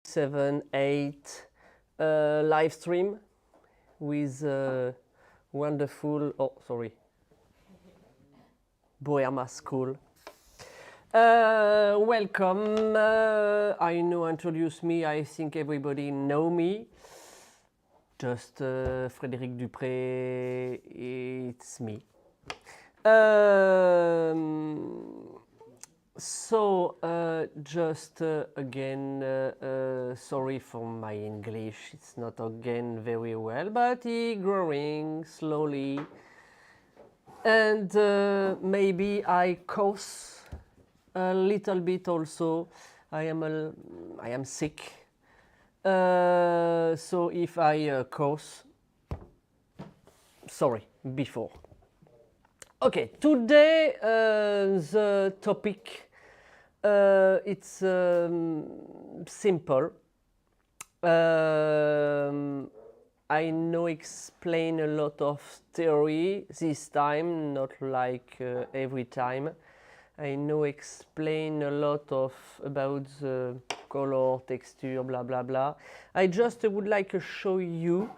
7, 8 live stream with wonderful, Boerma School. Welcome. I know introduce me. I think everybody know me. Just Frédéric Dupré. It's me. Just again, sorry for my English. It's not again very well, but it's growing slowly. And maybe I curse a little bit also. I am sick. So if I curse, sorry before. Okay, today the topic it's simple. I know explain a lot of theory this time, not like every time. I know explain a lot of about the color, texture, blah blah blah. I just would like to show you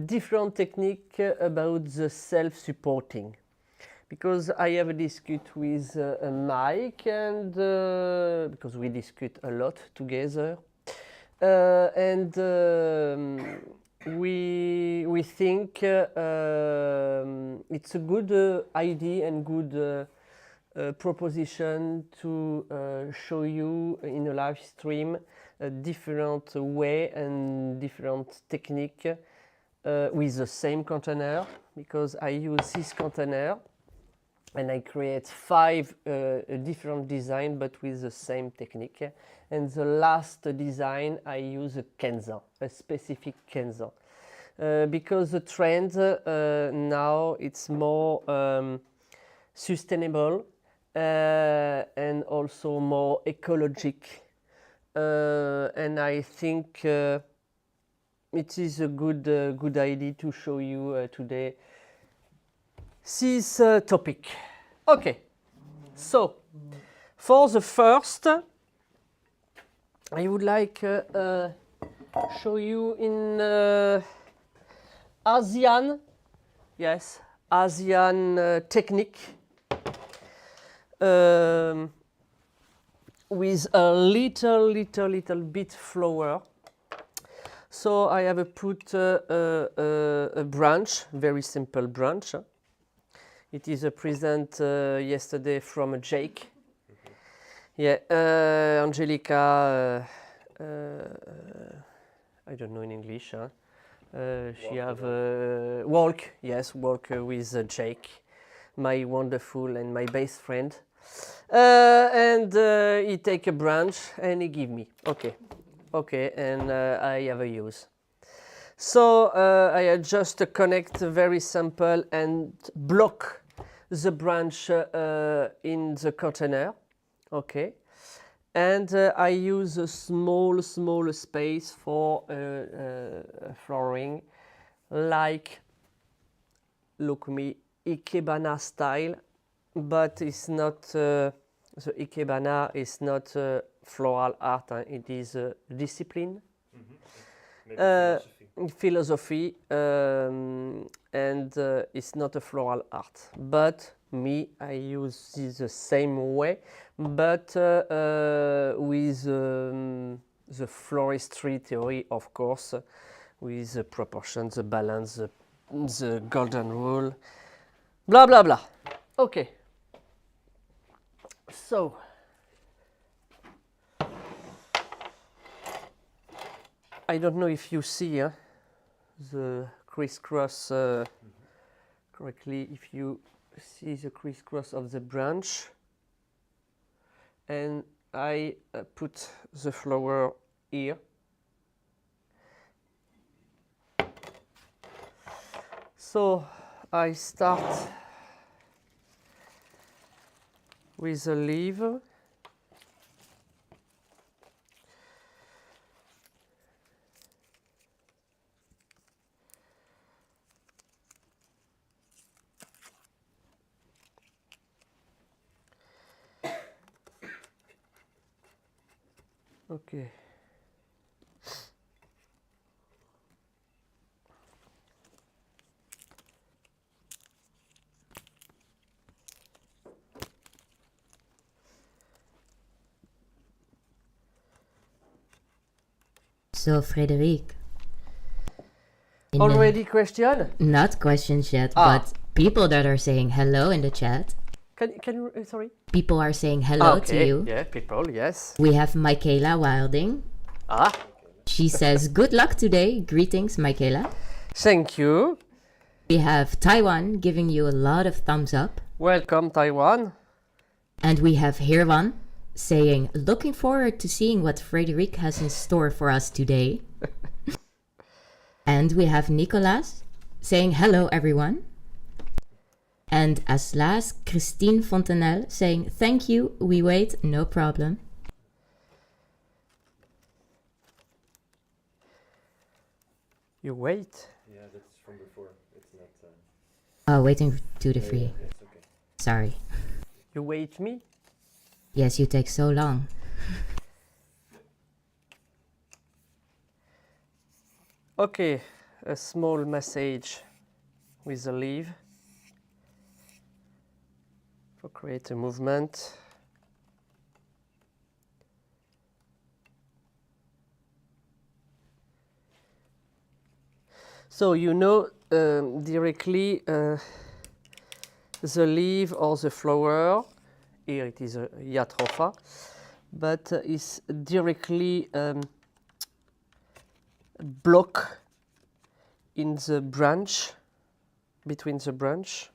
different technique about the self-supporting, because I have a dispute with Mike, and because we discuss a lot together, and we think it's a good idea and good proposition to show you in a live stream a different way and different technique with the same container, because I use this container and I create 5 different designs but with the same technique. And the last design I use a Kenzan, a specific Kenzan, because the trend now it's more sustainable and also more ecologic, and I think it is a good idea to show you today this topic. Okay, so for the first, I would like show you in Asian technique with a little bit flower. So I have put a branch, very simple branch. It is a present yesterday from Jake. Yeah, Angelica, I don't know in English. She have walk with Jake, my wonderful and my best friend. And he take a branch and he give me. Okay, and I have a use. So I just connect very simple and block the branch in the container. Okay, and I use a small space for flooring, like look me Ikebana style, but it's not the Ikebana is not floral art. It is discipline, philosophy, and it's not a floral art. But me, I use this the same way, but with the floristry theory, of course, with the proportions, the balance, the golden rule, blah blah blah. Okay, so I don't know if you see the crisscross correctly. If you see the crisscross of the branch, and I put the flower here. So I start with a leaf. Okay. So, Frédéric. Already question? Not questions yet, but people that are saying hello in the chat. Can you, sorry? People are saying hello to you. Yeah, people, yes. We have Michaela Wilding. She says, good luck today. Greetings, Michaela. Thank you. We have Taiwan giving you a lot of thumbs up. Welcome, Taiwan. And we have Hirwan saying, looking forward to seeing what Frédéric has in store for us today. And we have Nicolas saying, hello, everyone. And as last, Christine Fontenelle saying, thank you, we wait, no problem. You wait? Yeah, that's from before. It's not... Oh, waiting to the free. Yeah, it's okay. Sorry. You wait me? Yes, you take so long. Okay, a small message with a leaf for create a movement. So you know directly the leaf or the flower. Here it is a jatropha, but it's directly block in the branch, between the branch.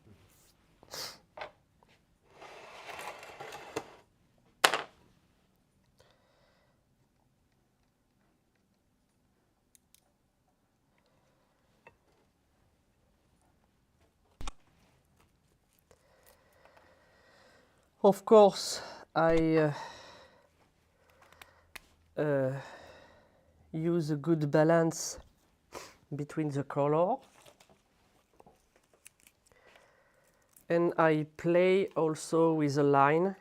Of course, I use a good balance between the color, and I play also with a line.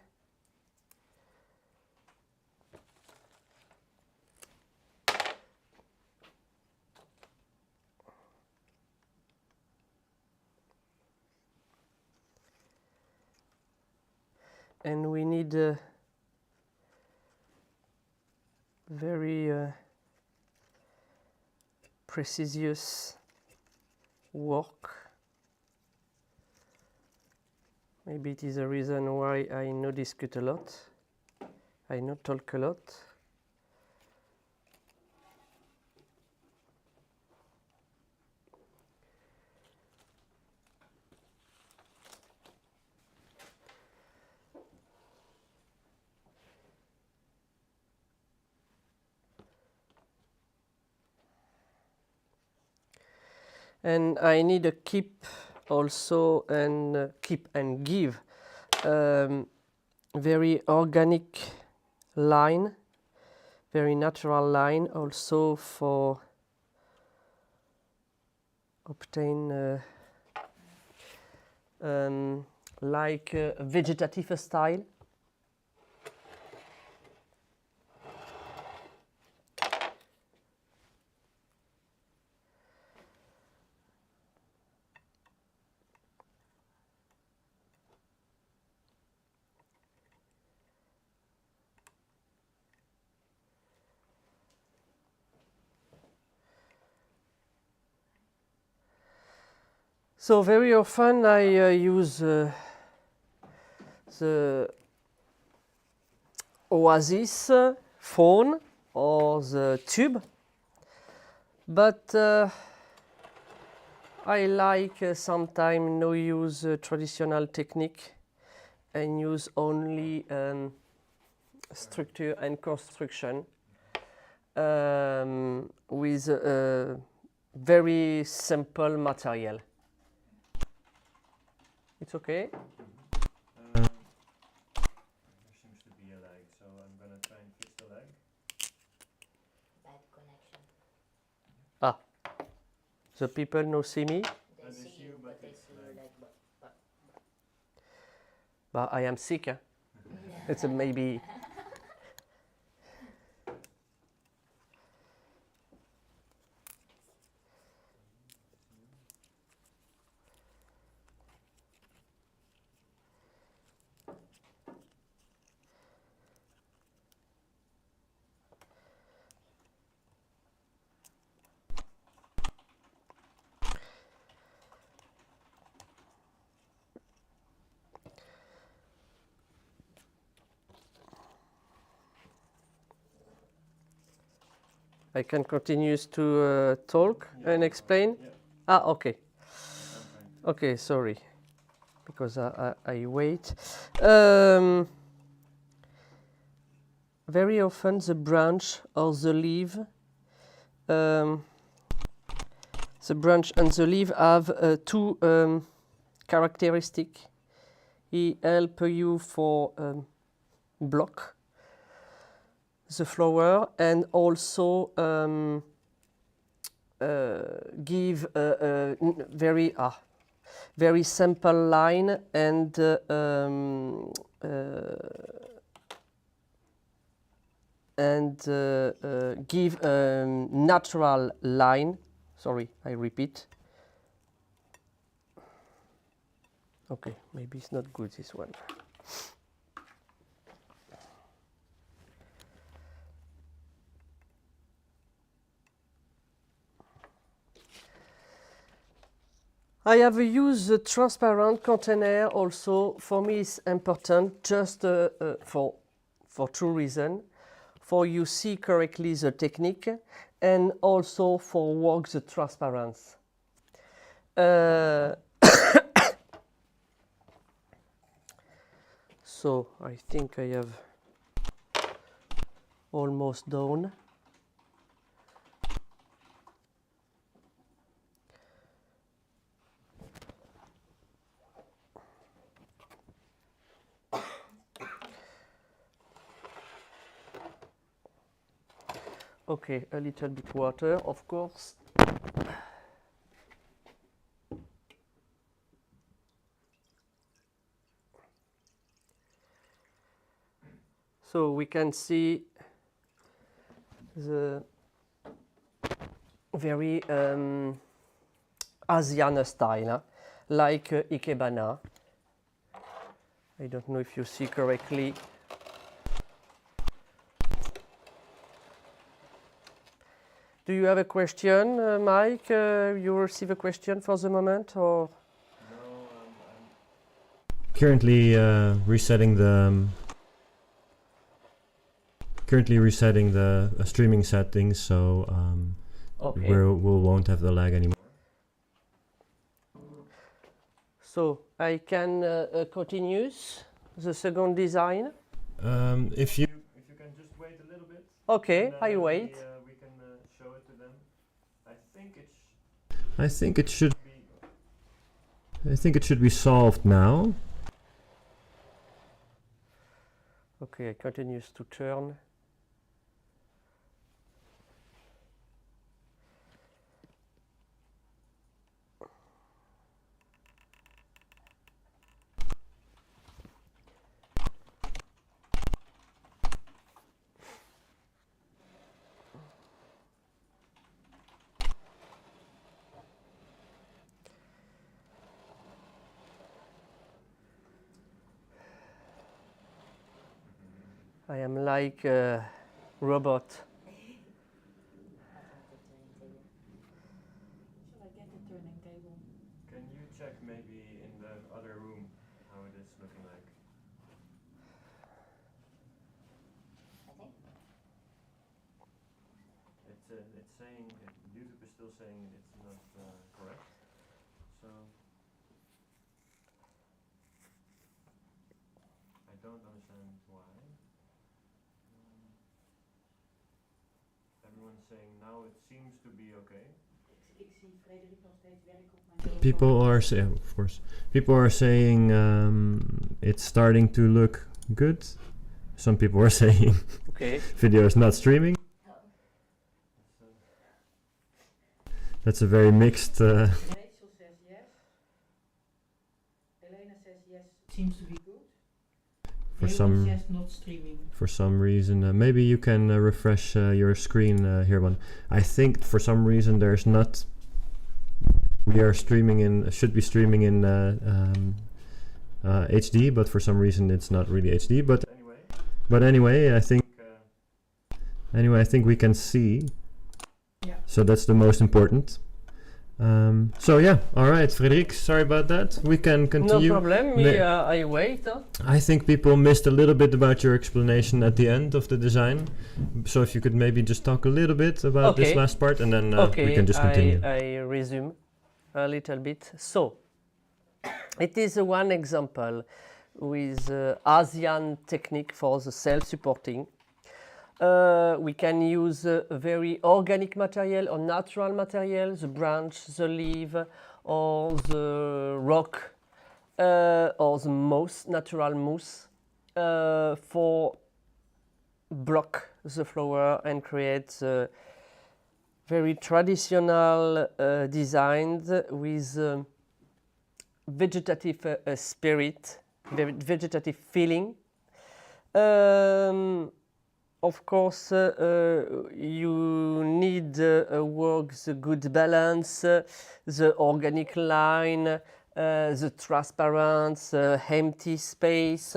And we need a very precise work. Maybe it is a reason why I no discuss a lot. I no talk a lot. And I need to keep also and keep and give very organic line, very natural line also for obtain like a vegetative style. So very often I use the Oasis phone or the tube, but I like sometimes no use traditional technique and use only structure and construction with very simple material. It's okay? There seems to be a lag, so I'm gonna try and fix the lag. Bad connection. Ah, the people no see me? They see you, but they see you like... But I am sick. It's a maybe. I can continue to talk and explain. Yeah. Ah, okay. I'm trying to. Okay, sorry, because I wait. Very often the branch or the leaf, the branch and the leaf have two characteristics. He help you for block the flower and also give a very simple line and give a natural line. Sorry, I repeat. Okay, maybe it's not good, this one. I have used the transparent container also. For me, it's important just for two reasons. For you see correctly the technique and also for work the transparency. So I think I have almost done. Okay, a little bit water, of course. So we can see the very Asian style, like Ikebana. I don't know if you see correctly. Do you have a question, Mike? You receive a question for the moment, or? No, I'm currently resetting the streaming settings, so Okay. we won't have the lag anymore. So I can continue the second design. If you can just wait a little bit. Okay, and then I maybe, wait. we can show it to them. I think it should be solved now. Okay, I continue to turn. I am like a robot. Shall I get the turning table? Can you check maybe in the other room how it is looking like? It's saying YouTube is still saying it's not correct. So I don't understand why. Everyone's saying now it seems to be okay. Ik zie Frédéric nog steeds werken op mijn telefoon. People are saying it's starting to look good. Some people are saying Okay. video is not streaming. That's a very mixed. Rachel says yes. Elena says yes. Seems to be good. For Raymond some- says not streaming. For some reason, maybe you can refresh your screen here. One, I think for some reason there's not. We are streaming in. Should be streaming in HD, but for some reason it's not really HD. But anyway, I think. Anyway, I think we can see. Yeah. So that's the most important. So yeah, all right, Frédéric, sorry about that. We can continue. No problem, I wait. I think people missed a little bit about your explanation at the end of the design. So if you could maybe just talk a little bit about this last part, and then we can just continue. I resume a little bit. So, it is one example with Asian technique for the self-supporting. We can use very organic material or natural material, the branch, the leaf, or the rock, or the moss, natural moss, for block the flower and create very traditional designs with vegetative spirit, vegetative feeling. Of course, you need work the good balance, the organic line, the transparent, empty space.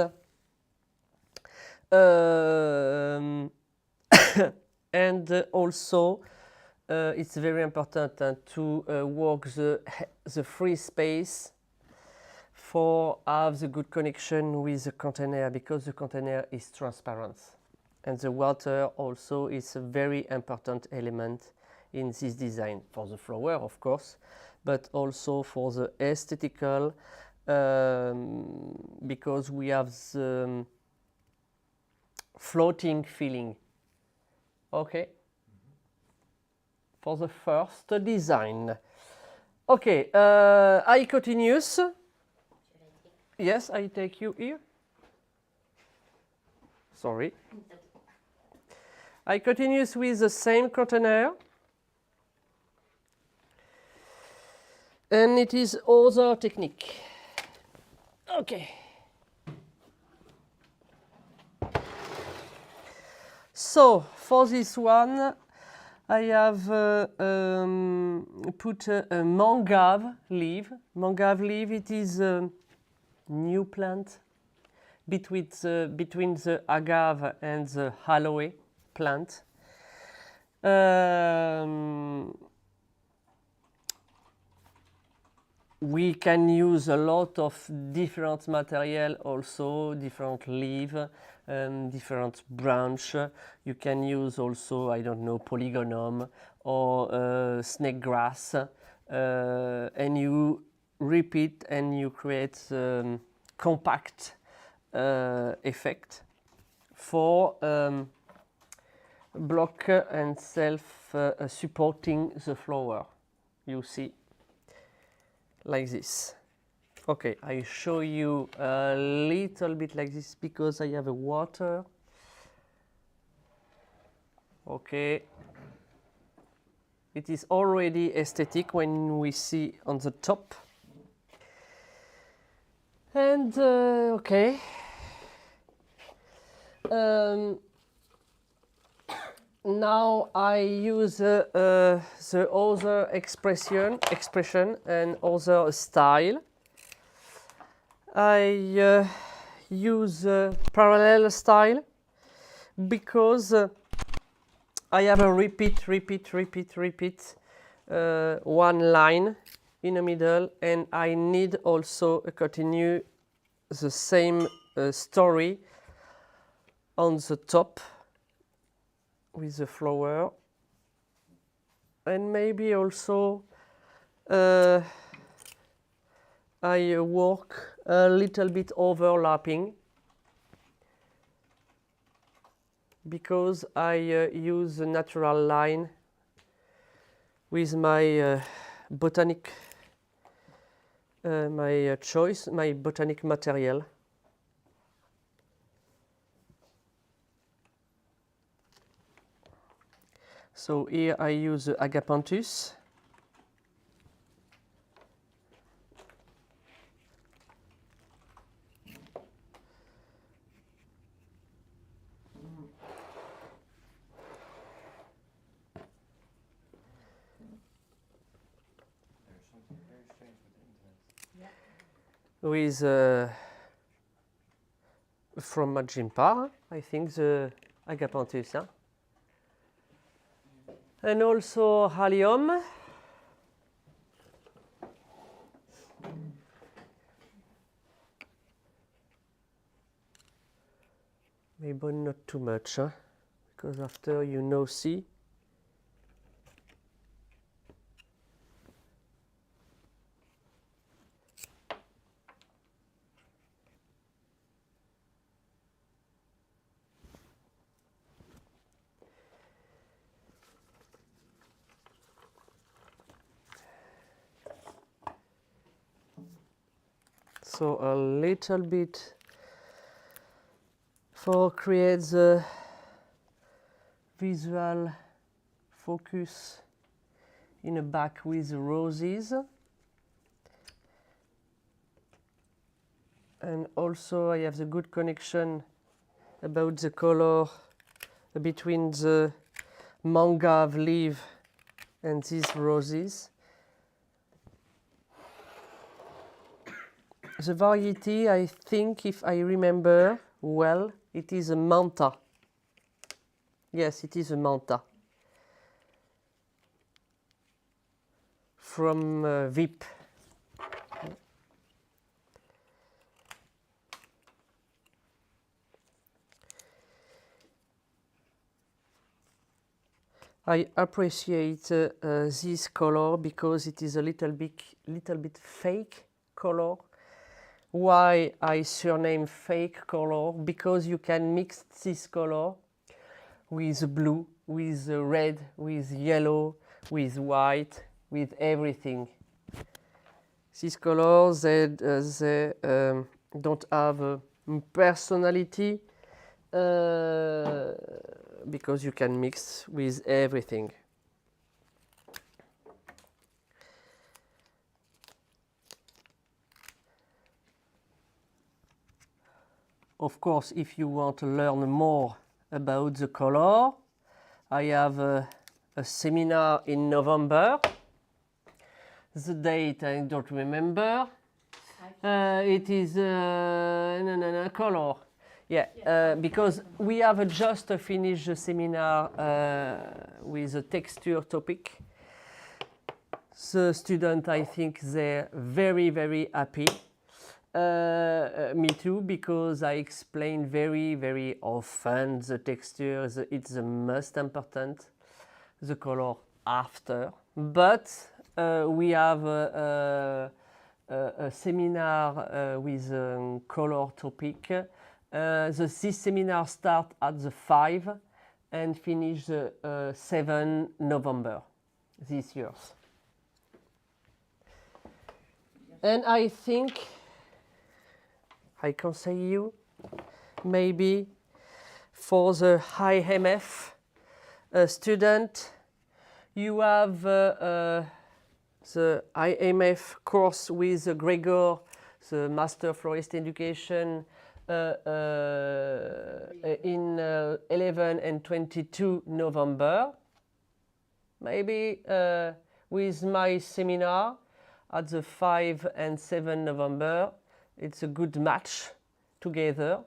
And also, it's very important to work the free space for have the good connection with the container, because the container is transparent. And the water also is a very important element in this design for the flower, of course, but also for the aesthetical, because we have the floating feeling. Okay. For the first design. Okay, I continues. Yes, I take you here. Sorry. I continues with the same container. And it is other technique. Okay. So, for this one, I have put a mangave leaf. Mangave leaf, it is a new plant between the agave and the aloe plant. We can use a lot of different material, also different leaf, different branch. You can use also, I don't know, polygonum or snake grass, and you repeat and you create compact effect for block and self supporting the flower. You see, like this. Okay, I show you a little bit like this because I have a water. Okay. It is already aesthetic when we see on the top. And okay. Now I use the other expression and other style. I use parallel style because I have a repeat one line in the middle, and I need also to continue the same story on the top with the flower, and maybe also I work a little bit overlapping because I use a natural line with my botanic my botanic material. So here I use agapanthus. With from Majimpa, I think the agapanthus, huh? And also Halium. maybe not too much, huh? Because after you know see. So a little bit for create the visual focus in the back with roses. And also I have the good connection about the color between the manga leaf and these roses. The variety, I think, if I remember well, it is a manta. Yes, it is a manta. From VIP. I appreciate this color because it is a little bit fake color. Why I surname fake color? Because you can mix this color with blue, with red, with yellow, with white, with everything. These colors, they don't have a personality because you can mix with everything. Of course, if you want to learn more about the color, I have a seminar in November. The date I don't remember. It is color. Yeah, because we have just finished the seminar with a texture topic. The students, I think, they're very, very happy. Me too, because I explain very, very often the texture, it's the most important, the color after. But we have a seminar with a color topic. This seminar starts at the 5 and finish the 7 November this year. And I think I can say you, maybe for the IMF student, you have the IMF course with Gregor, the Master Florist Education in 11 and 22 November. Maybe with my seminar at the 5 and 7 November. It's a good match together.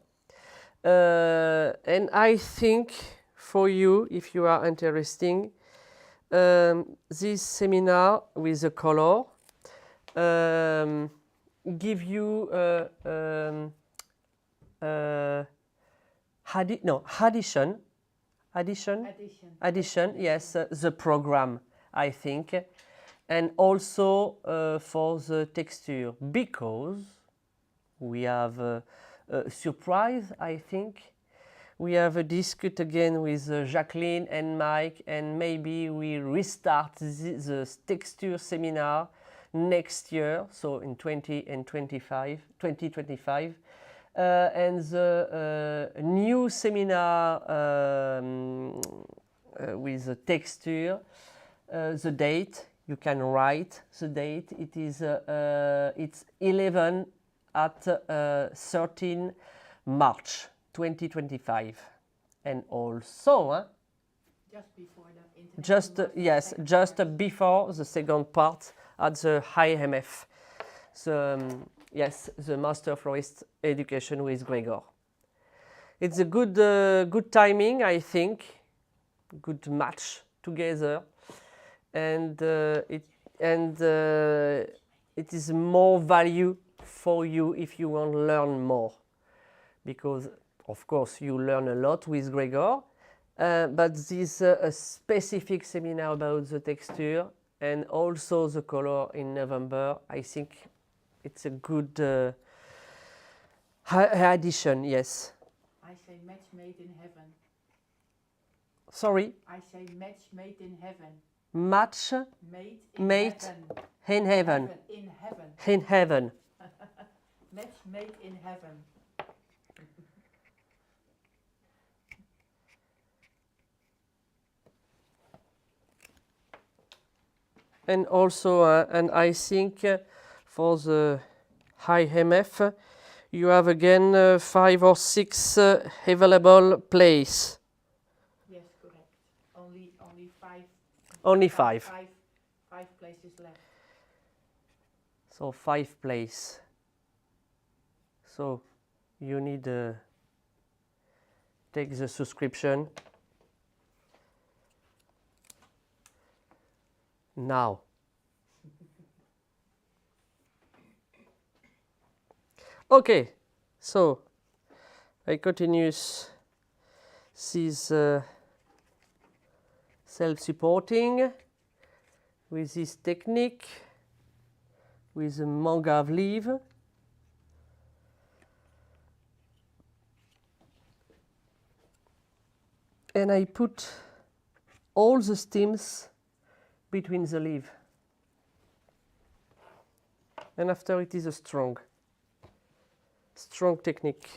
And I think for you, if you are interested, this seminar with the color give you addition, yes, the program, I think, and also for the texture, because we have a surprise, I think. We have a discuss again with Jacqueline and Mike, and maybe we restart the texture seminar next year, so in 2025. And the new seminar with the texture, the date, you can write the date. It is it's 11 at 13 March 2025, and also Just before the international yes, just before the second part at the IMF, yes, the Master Florist Education with Gregor. It's a good timing, I think, good match together, and it is more value for you if you want to learn more, because of course, you learn a lot with Gregor, but this a specific seminar about the texture and also the color in November. I think it's a good addition, yes. I say match made in heaven. Sorry? I say match made in heaven. Match Made in made heaven. in heaven. In heaven. In heaven. Match made in heaven. And also, and I think for the high MF, you have again 5 or 6 available place. Yes, correct. Only 5. Only 5. 5 places left. So 5 place. So you need take the subscription now. Okay, so I continue this self-supporting with this technique with a mangave leaf. And I put all the stems between the leaves. And after it is a strong technique.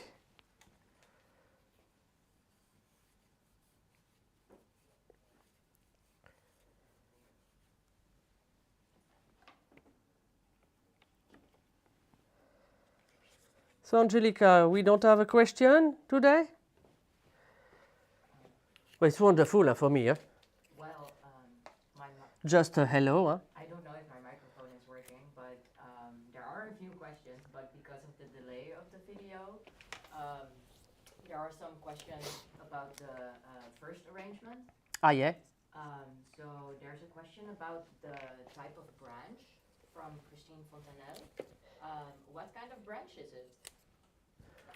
So Angelica, we don't have a question today? Well, it's wonderful for me. Well, Just a hello. I don't know if my microphone is working, but there are a few questions, but because of the delay of the video, there are some questions about the first arrangement. Ah, yeah. So there's a question about the type of branch from Christine Fontanelle. What kind of branch is it?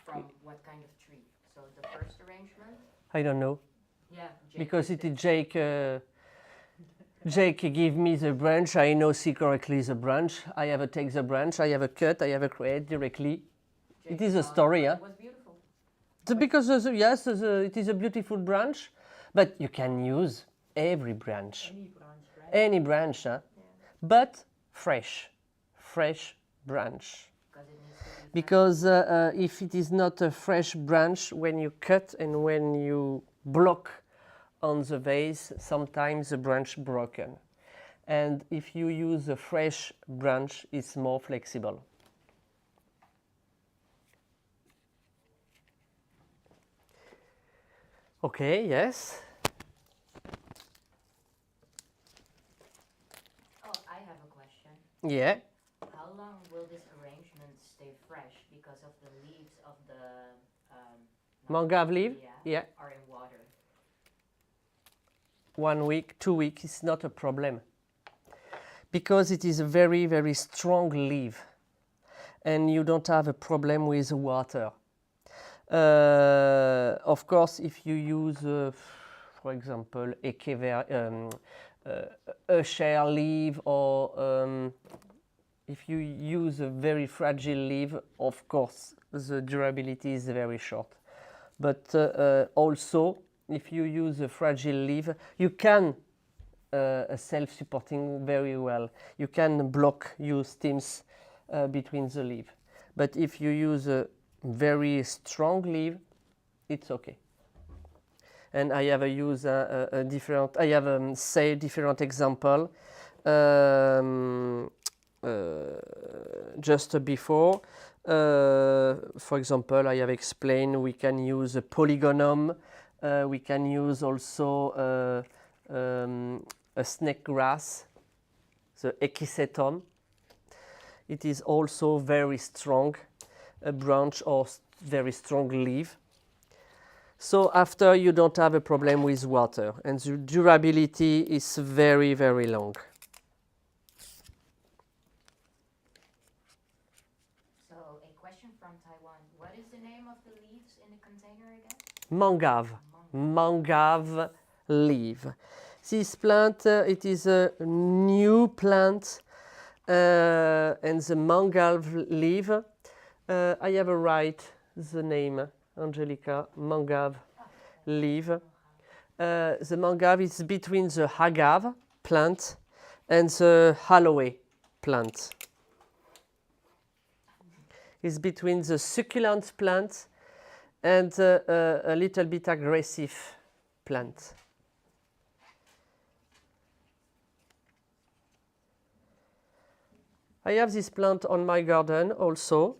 From what kind of tree? So the first arrangement? I don't know. Yeah, Jake Because is it is Jake. Jake give me the branch. I know see correctly the branch. I have a take the branch. I have a cut. I have a create directly. Jake It is a thought story, It was beautiful. Because yes, it is a beautiful branch, but you can use every branch, Any branch, right? any branch, but fresh branch. Because it needs to be Because if it is not a fresh branch, when you cut and when you block on the vase, sometimes the branch broken. And if you use a fresh branch, it's more flexible. Okay, yes. Oh, I have a question. Yeah. How long will this arrangement stay fresh because of the leaves of the Mangave leaf? yeah, Yeah. are in water? 1 week, 2 weeks is not a problem. Because it is a very, very strong leaf. And you don't have a problem with water. Of course, if you use, for example, a share leaf, or if you use a very fragile leaf, of course, the durability is very short. But also, if you use a fragile leaf, you can self-supporting very well. You can block your stems between the leaf. But if you use a very strong leaf, it's okay. And I have used a different. I have say different example just before. For example, I have explained we can use a polygonum. We can use also a snake grass, the echisetum. It is also very strong, a branch or very strong leaf. So after you don't have a problem with water, and the durability is very, very long. So a question from Taiwan. What is the name of the leaves in the container again? Mangave. Mangave leaf. This plant, it is a new plant, and the mangave leaf. I have a write the name, Angelica, mangave leaf. The mangave is between the agave plant and the aloe plant. It's between the succulent plant and a little bit aggressive plant. I have this plant on my garden also,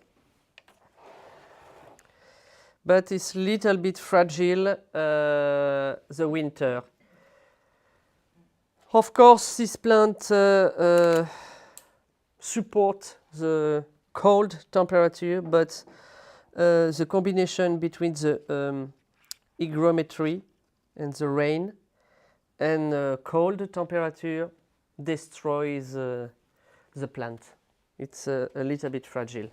but it's a little bit fragile the winter. Of course, this plant supports the cold temperature, but the combination between the hygrometry and the rain and cold temperature destroys the plant. It's a little bit fragile.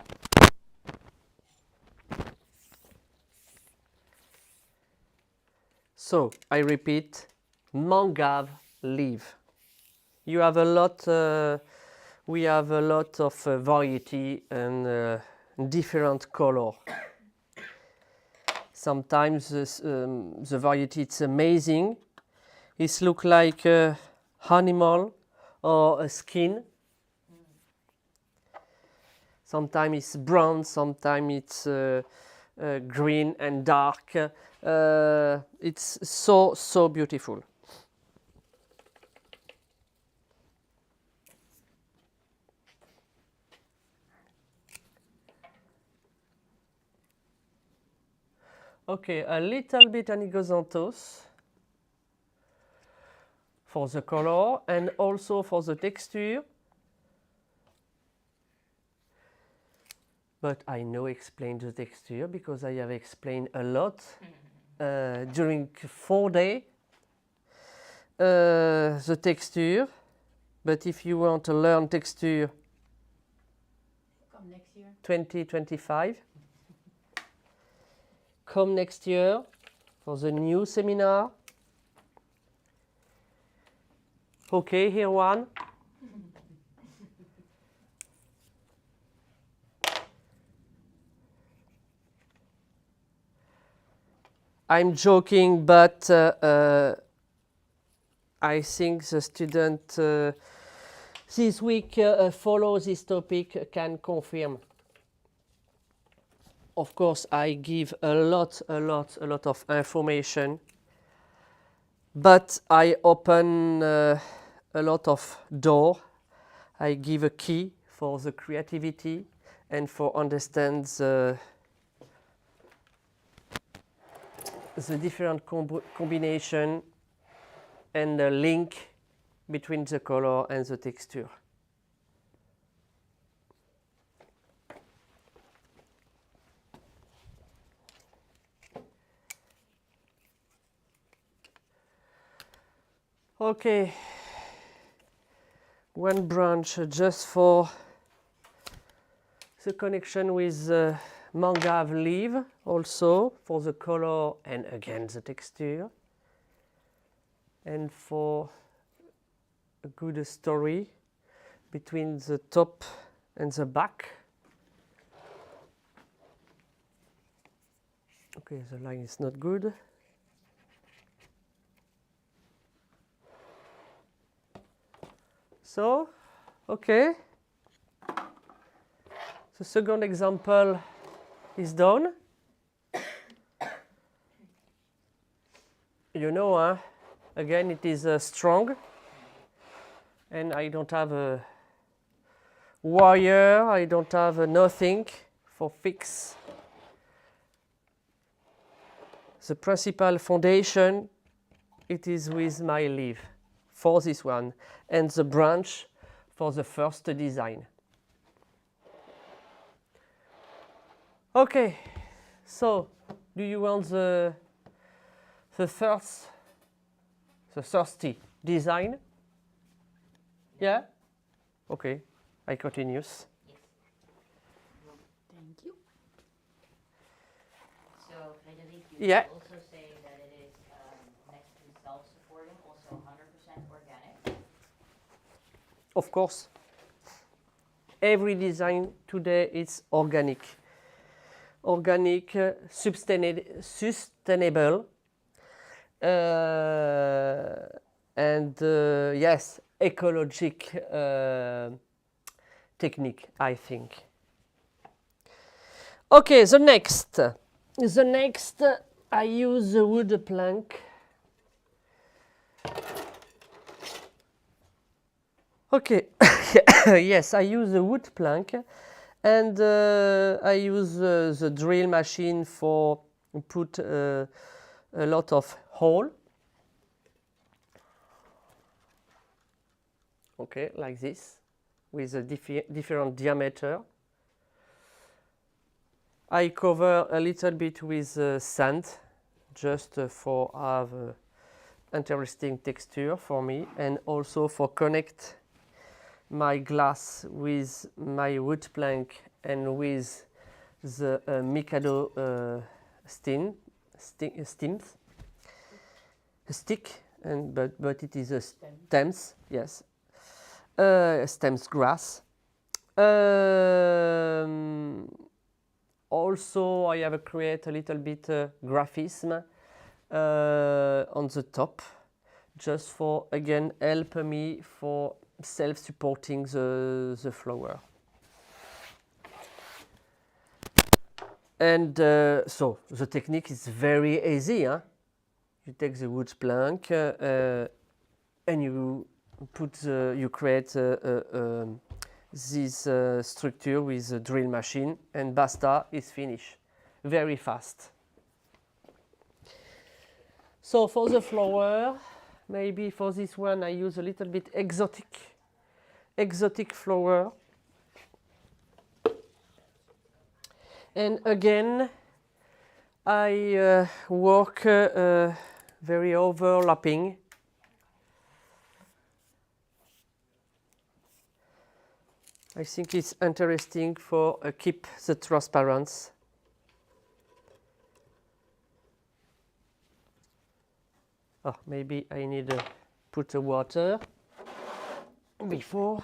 So I repeat, mangave leaf. You have a lot. We have a lot of variety and different color. Sometimes the variety is amazing. It looks like an animal or a skin. Sometimes it's brown, sometimes it's green and dark. It's so beautiful. Okay, a little bit anigosanthos for the color and also for the texture. But I know explain the texture because I have explained a lot during 4 days the texture. But if you want to learn texture, Come next year. 2025. Come next year for the new seminar. Okay, here one. I'm joking, but I think the student this week follow this topic can confirm. Of course, I give a lot of information, but I open a lot of door. I give a key for the creativity and for understand the different combination and the link between the color and the texture. Okay, one branch just for the connection with the mangave leaf, also for the color and again the texture, and for a good story between the top and the back. Okay, the line is not good. So, okay, the second example is done. You know, again it is strong, and I don't have a wire, I don't have nothing for fix. The principal foundation, it is with my leaf for this one, and the branch for the first design. Okay, so do you want the thirsty design? Yeah? Okay, I continue. Thank you. Frédéric, you Yeah. can also say that it is next to self-supporting, also 100% organic. Of course. Every design today is organic. Organic, sustainable, and yes, ecologic technique, I think. Okay, the next, I use the wood plank. Okay, yes, I use the wood plank, and I use the drill machine for put a lot of hole. Okay, like this, with a different diameter. I cover a little bit with sand, just for have interesting texture for me, and also for connect my glass with my wood plank and with the Mikado stick, and but it is a stems, yes, stems grass. Also, I have create a little bit graphism on the top, just for again help me for self-supporting the flower. And so the technique is very easy. Huh? You take the wood plank and you put you create this structure with a drill machine, and basta, is finished. Very fast. So for the flower, maybe for this one I use a little bit exotic flower. And again, I work very overlapping. I think it's interesting for keep the transparency. Oh, maybe I need to put the water before.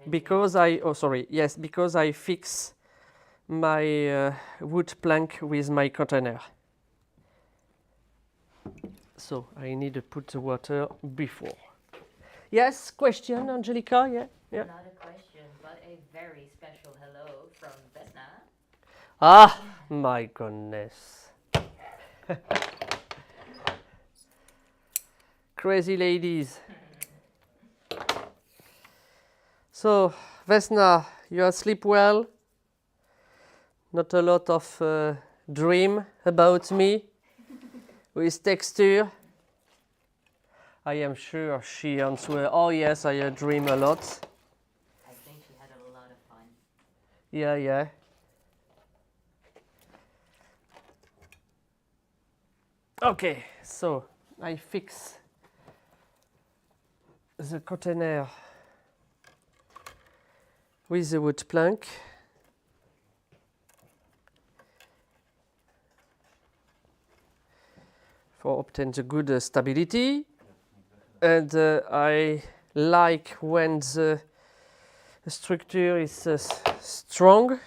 Because because I fix my wood plank with my container. So I need to put the water before. Yes, question, Angelica? Yeah. Not a question, but a very special hello from Vesna. Ah, my goodness. Crazy ladies. So, Vesna, you sleep well? Not a lot of dream about me with texture? I am sure she answered, oh yes, I dream a lot. I think she had a lot of fun. Yeah. Okay, so I fix the container with the wood plank. For obtain the good stability, and I like when the structure is strong,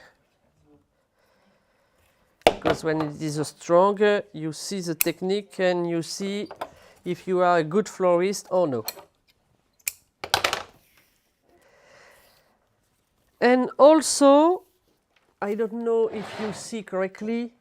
because when it is strong, you see the technique and you see if you are a good florist or no. And also, I don't know if you see correctly,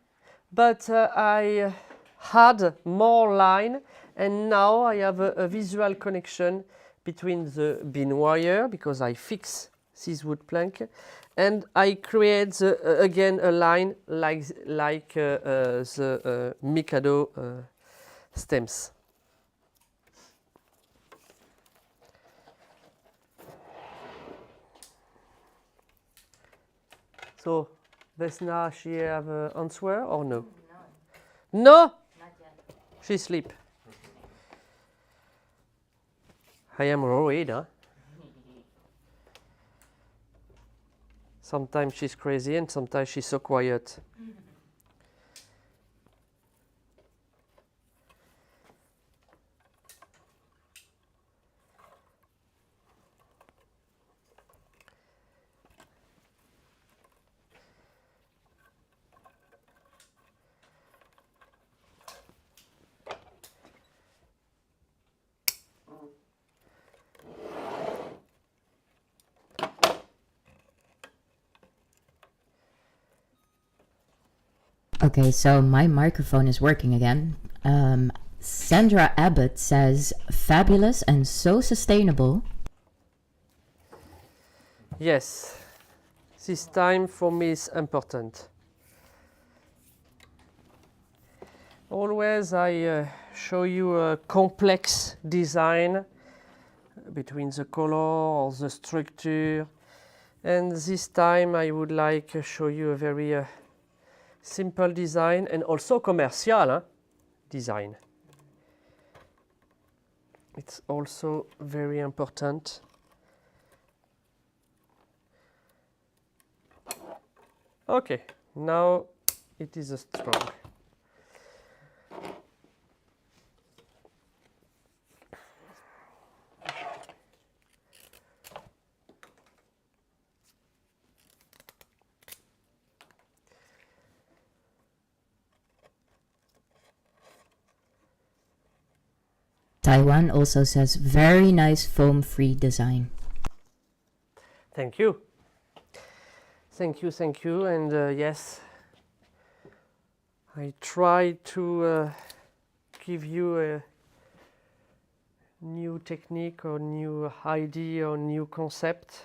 but I had more line, and now I have a visual connection between the beam wire, because I fix this wood plank, and I create again a line like the Mikado stems. So, Vesna, she have an answer or no? No, No? not yet. She sleep. I am worried, huh? Sometimes she's crazy and sometimes she's so quiet. Okay, so my microphone is working again. Sandra Abbott says, fabulous and so sustainable. Yes, this time for me is important. Always I show you a complex design between the color or the structure, and this time I would like to show you a very simple design and also commercial design. It's also very important. Okay, now it is a strong. Taiwan also says, very nice foam-free design. Thank you. Thank you, thank you. And yes, I try to give you a new technique or new idea or new concept.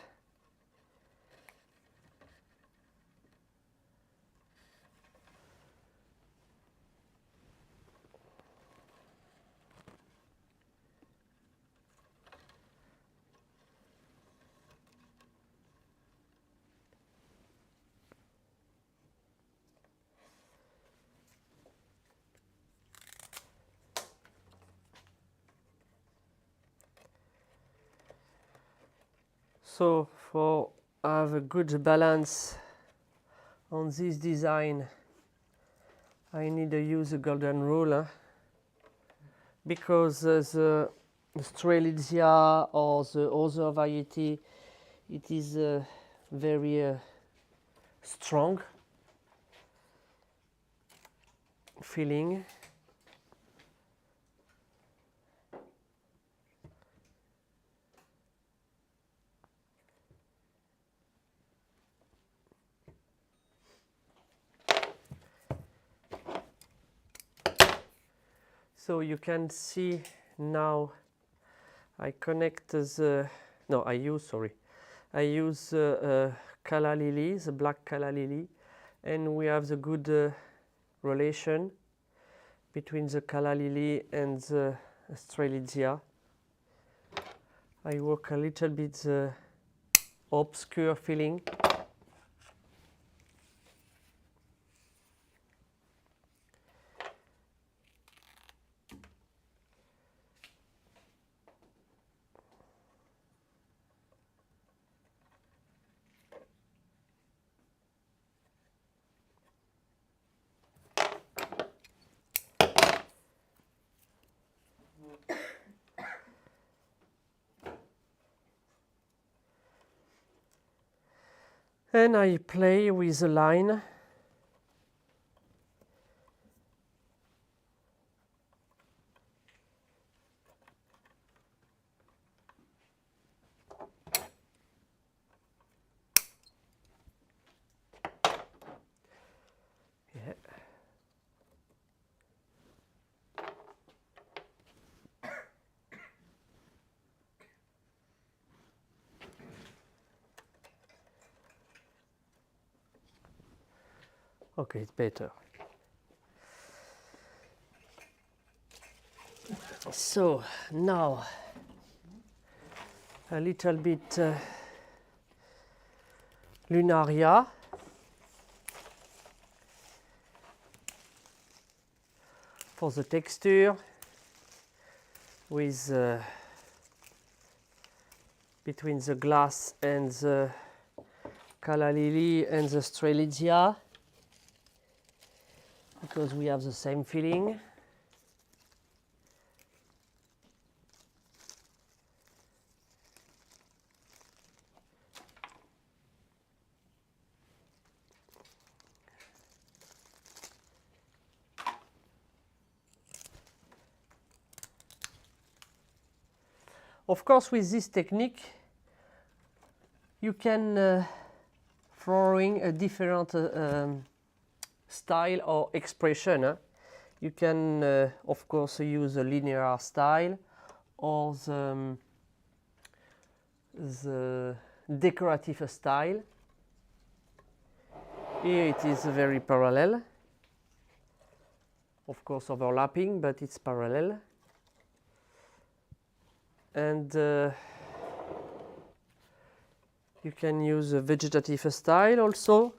So for have a good balance on this design, I need to use a golden rule because the Strelitzia or the other variety, it is very strong feeling. So you can see now I connect the, no, I use calla lily, the black calla lily, and we have the good relation between the calla lily and the Strelitzia. I work a little bit the obscure feeling. And I play with the line. Yeah. Okay, it's better. So now a little bit lunaria. For the texture with between the glass and the calla lily and the strelitzia, because we have the same feeling. Of course, with this technique, you can flowering a different style or expression. You can, of course, use a linear style or the decorative style. Here it is very parallel. Of course, overlapping, but it's parallel. And you can use a vegetative style also.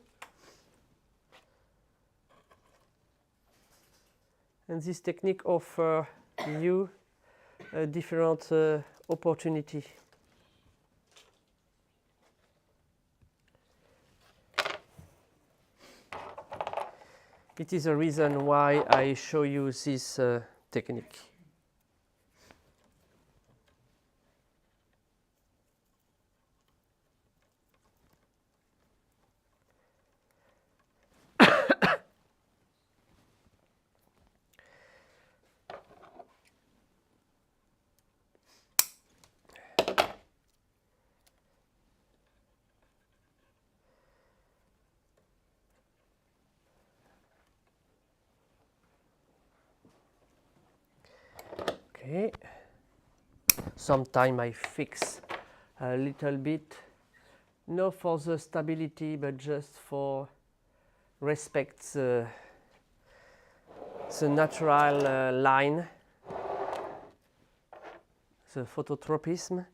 And this technique offers you a different opportunity. It is a reason why I show you this technique. Okay. Sometimes I fix a little bit, not for the stability, but just for respect the natural line, the phototropism.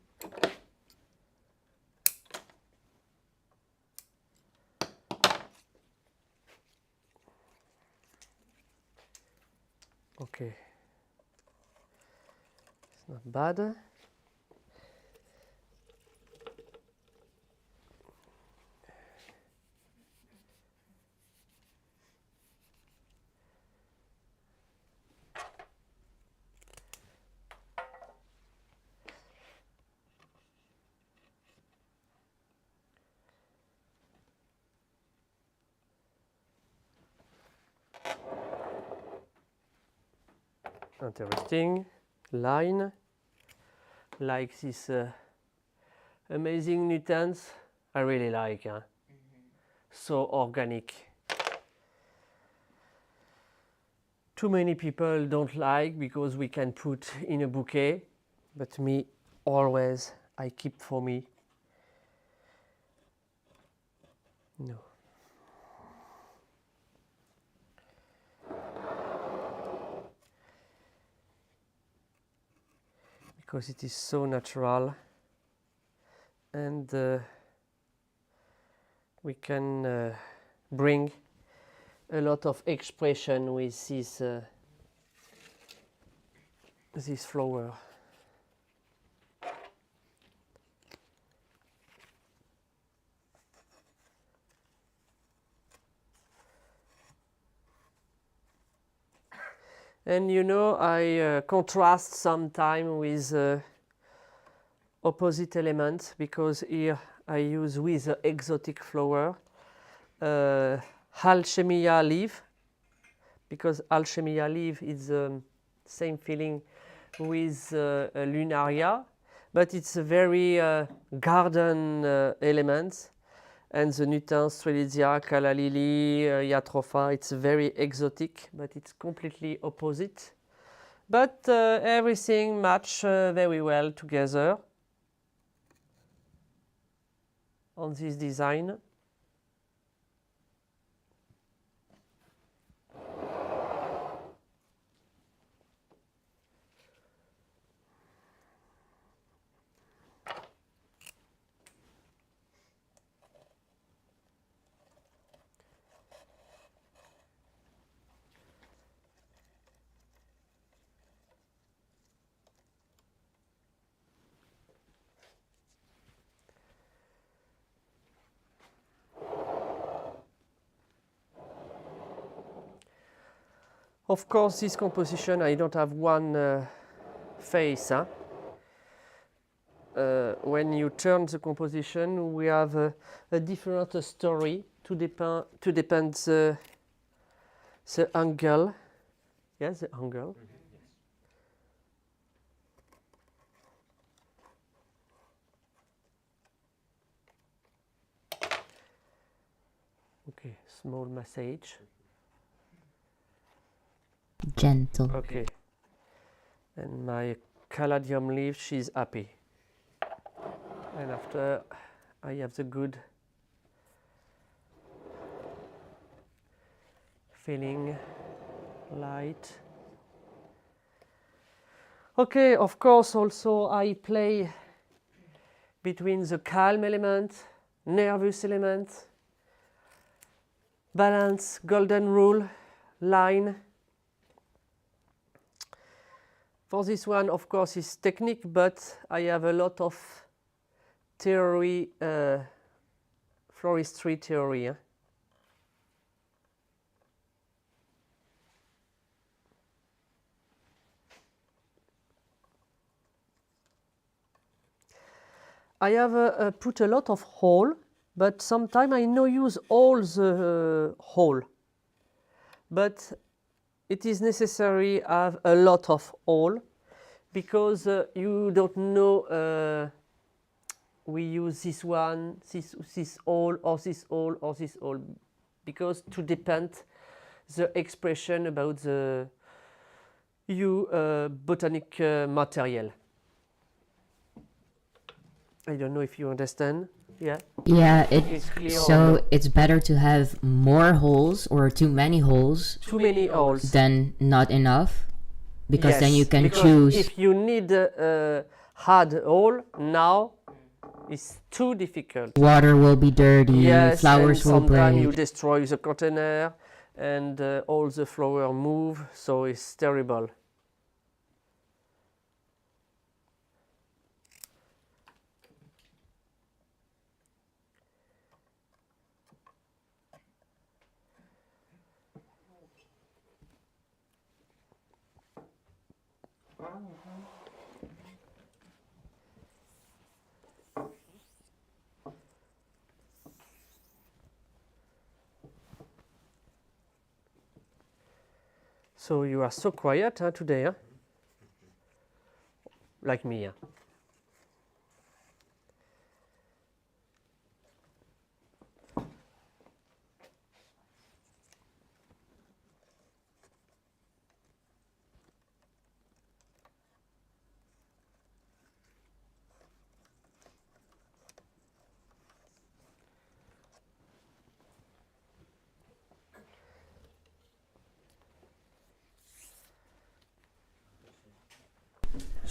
Okay. Not bad. Interesting line. Like this amazing nuisance, I really like. So organic. Too many people don't like because we can put in a bouquet, but me always I keep for me. No. Because it is so natural, and we can bring a lot of expression with this flower. And you know, I contrast sometime with opposite elements, because here I use with exotic flower Alchemia leaf, because Alchemia leaf is the same feeling with Lunaria, but it's a very garden element. And the Nutin, Strelitzia, Calla lily, Jatropha, it's very exotic, but it's completely opposite. But everything match very well together on this design. Of course, this composition, I don't have one face. Huh? When you turn the composition, we have a different story to depend the angle. Yes, the angle. Okay, small massage. Gentle. Okay. And my caladium leaf, she's happy. And after I have the good feeling, light. Okay, of course, also I play between the calm element, nervous element, balance, golden rule, line. For this one, of course, it's technique, but I have a lot of theory, floristry theory. Eh? I have put a lot of hole, but sometimes I no use all the hole. But it is necessary have a lot of hole because you don't know we use this one, this hole, or this hole, or this hole, because to depend the expression about the botanic material. I don't know if you understand. Yeah. Yeah, It's clear. so it's better to have more holes or too many holes Too many holes. than not enough, because Yes, then you can because choose. If you need hard hole now, it's too difficult. Water will be dirty, Yes, flowers and will sometimes you break. destroy the container, and all the flower move, so it's terrible. So you are so quiet today, huh? Like me. Huh?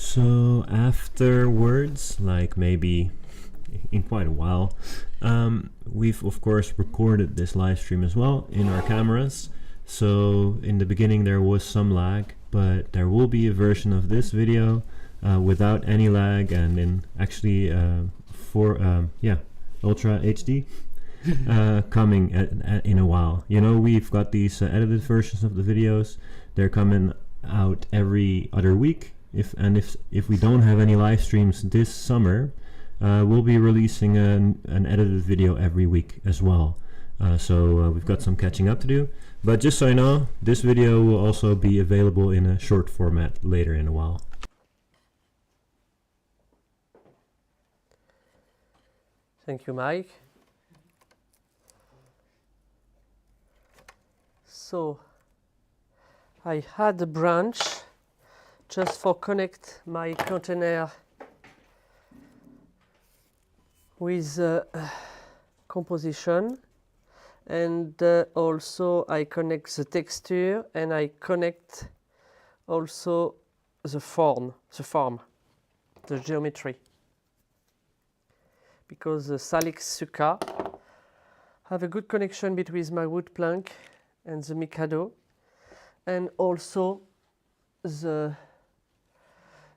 So afterwards, like maybe in quite a while, we've of course recorded this live stream as well in our cameras. So in the beginning there was some lag, but there will be a version of this video without any lag and in actually Ultra HD coming in a while. You know, we've got these edited versions of the videos. They're coming out every other week. If we don't have any live streams this summer, we'll be releasing an edited video every week as well. So we've got some catching up to do. But just so you know, this video will also be available in a short format later in a while. Thank you, Mike. So I had a branch just for connect my container with composition, and also I connect the texture and I connect also the form, the geometry, because the Salix Succa have a good connection between my wood plank and the Mikado, and also the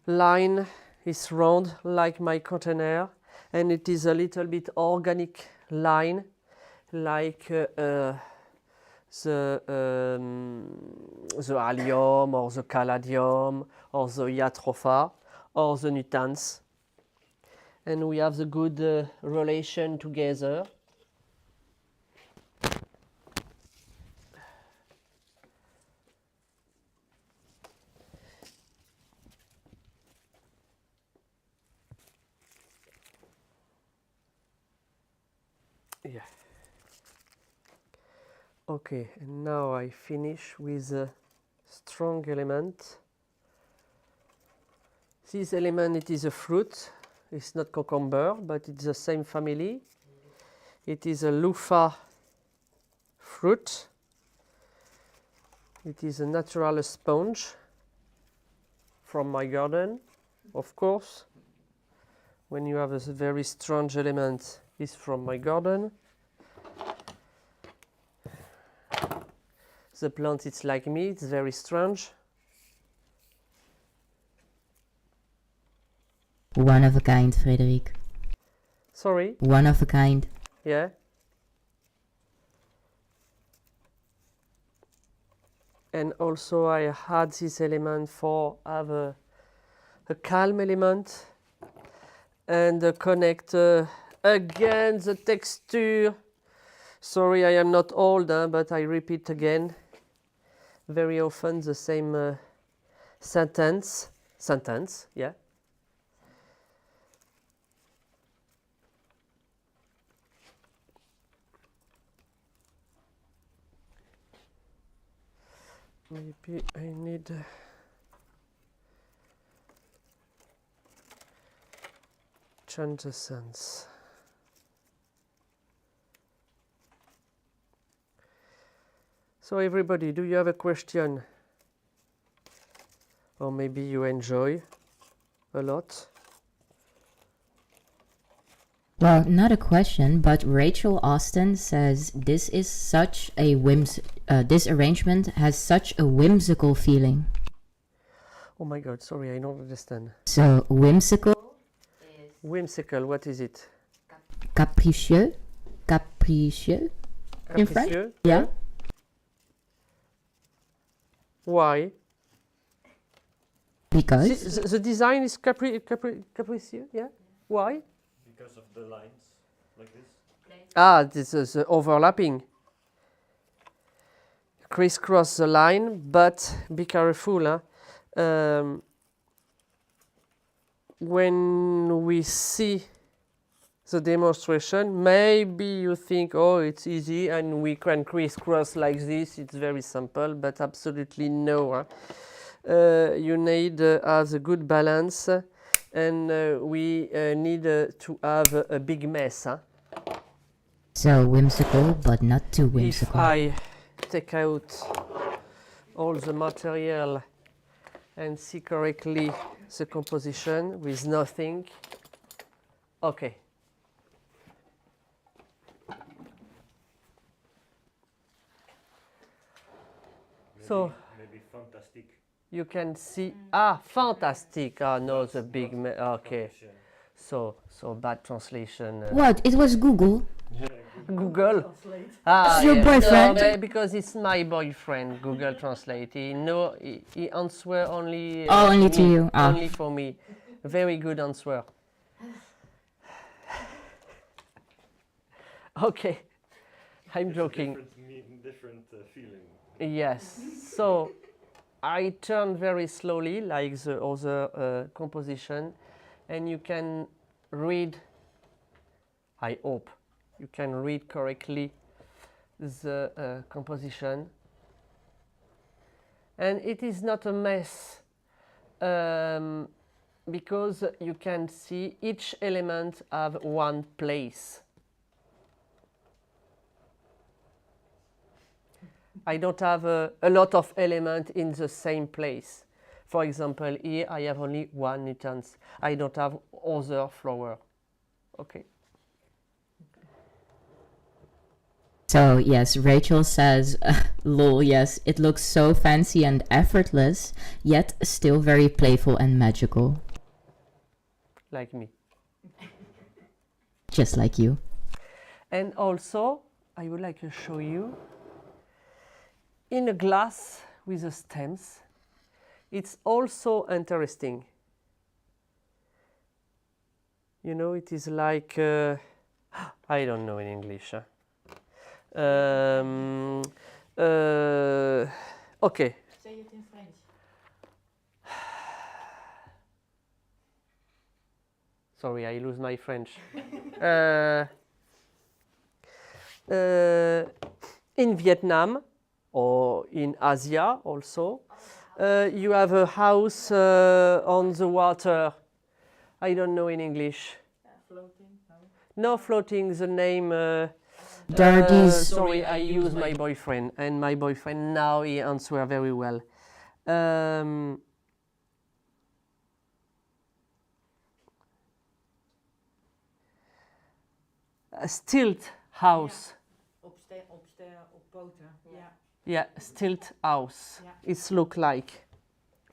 line is round like my container, and it is a little bit organic line like the the allium or the caladium or the jatropha or the nutans. And we have the good relation together. Yeah. Okay, and now I finish with a strong element. This element, it is a fruit. It's not cucumber, but it's the same family. It is a loofah fruit. It is a natural sponge from my garden, of course. When you have a very strong element, it's from my garden. The plant, it's like me, it's very strange. One of a kind, Frédéric. Sorry? One of a kind. Yeah? And also I had this element for have a calm element and connect again the texture. Sorry, I am not old, but I repeat again very often the same sentence, yeah. Maybe I need change the sense. So everybody, do you have a question? Or maybe you enjoy a lot? Well, not a question, but Rachel Austin says this is such a this arrangement has such a whimsical feeling. Oh my God, sorry, I don't understand. So whimsical, Is Whimsical, what is it? capricieux, capricieux in French. Capricieux? Yeah. Why? Because The design is capricieux, yeah? Why? Because of the lines, like this. Ah, this is overlapping. Crisscross the line, but be careful. When we see the demonstration, maybe you think, oh, it's easy and we can crisscross like this. It's very simple, but absolutely no. You need have a good balance, and we need to have a big mess. so whimsical, but not too If whimsical. I take out all the material and see correctly the composition with nothing. Okay. So Maybe fantastic. you can see, fantastic. Ah, no, the big, okay. So bad translation. What? It was Google. Google. Translate. It's your yes. boyfriend? No, because it's my boyfriend. Google Translate. He answer only. Only to me, you. Ah. Only for me. Very good answer. Okay, I'm joking. Different feeling. Yes. So I turn very slowly, like the other composition, and you can read. I hope you can read correctly the composition, and it is not a mess because you can see each element have one place. I don't have a lot of elements in the same place. For example, here I have only one nuisance. I don't have other flower. Okay. So yes, Rachel says, lol, yes, it looks so fancy and effortless, yet still very playful and magical. Like me. Just like you. And also, I would like to show you in a glass with the stems. It's also interesting. You know, it is like, I don't know in English. Okay. Say it in French. Sorry, I lose my French. In Vietnam or in Asia also, you have a house on the water. I don't know in English. Floating. No floating, the name. There are these. Sorry, I use my boyfriend, and my boyfriend now he answers very well. A stilt house. Op poten. Yeah. Yeah, stilt house. Yeah. It's look like.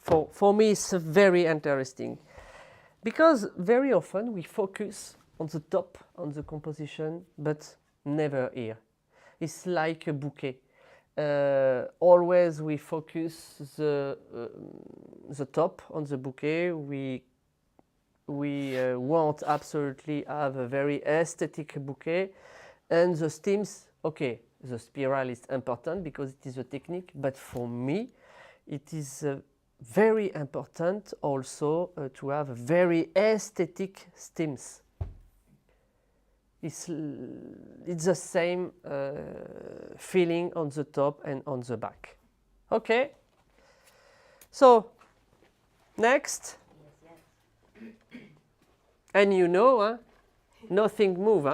For me, it's very interesting because very often we focus on the top, on the composition, but never here. It's like a bouquet. Always we focus the top on the bouquet. We want absolutely have a very aesthetic bouquet, and the stems. Okay, the spiral is important because it is a technique, but for me, it is very important also to have very aesthetic stems. It's the same feeling on the top and on the back. Okay. So next, and you know, nothing move.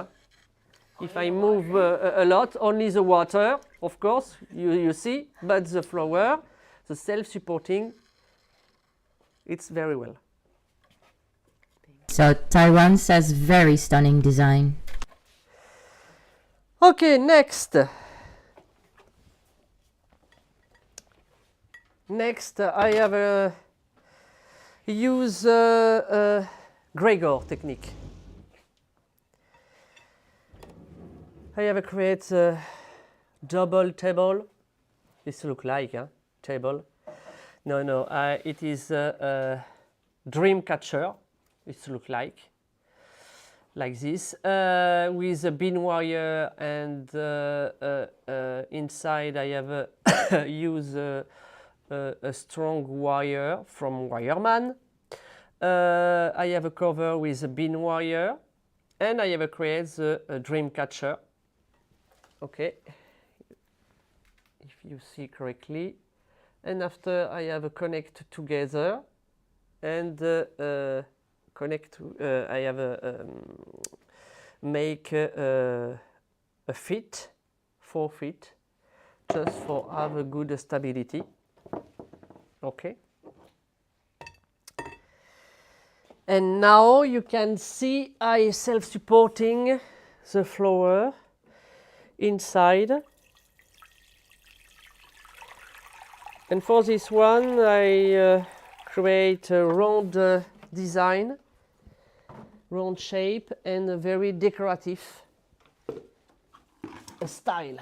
If I move a lot, only the water, of course, you see, but the flower, the self-supporting, it's very well. So Taiwan says very stunning design. Okay, next. Next, I have use Gregor technique. I have create a double table. This look like table. No, it is a dream catcher. It look like this with a bean wire, and inside I have use a strong wire from Wireman. I have a cover with a bean wire, and I have created a dream catcher. Okay, if you see correctly, and after I have a connect together, and connect to, I have a make a fit, 4 feet, just for have a good stability. Okay. And now you can see I self-supporting the flower inside. And for this one I create a round design, round shape, and a very decorative style.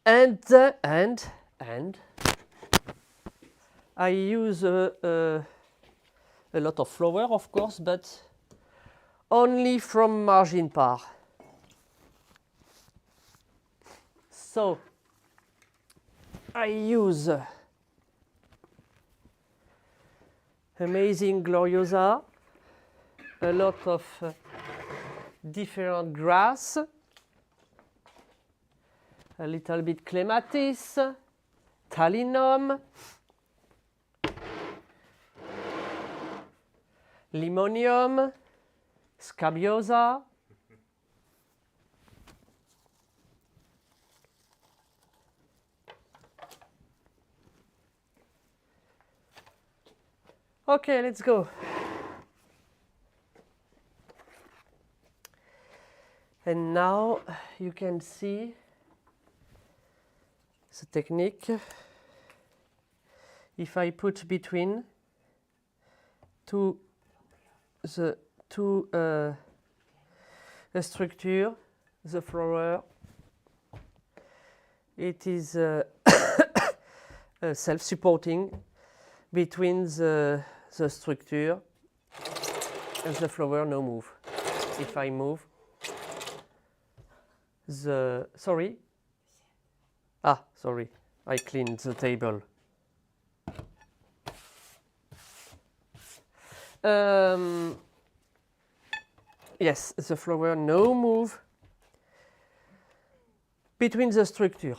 And I use a lot of flower, of course, but only from margin par. So I use amazing Gloriosa, a lot of different grass, a little bit clematis, talinum, limonium, scabiosa, okay, let's go. And now you can see the technique. If I put between the two structure, the flower, It is self-supporting between the structure and the flower. No move. If I move, sorry. Sorry. I cleaned the table. Yes, the flower no move between the structure.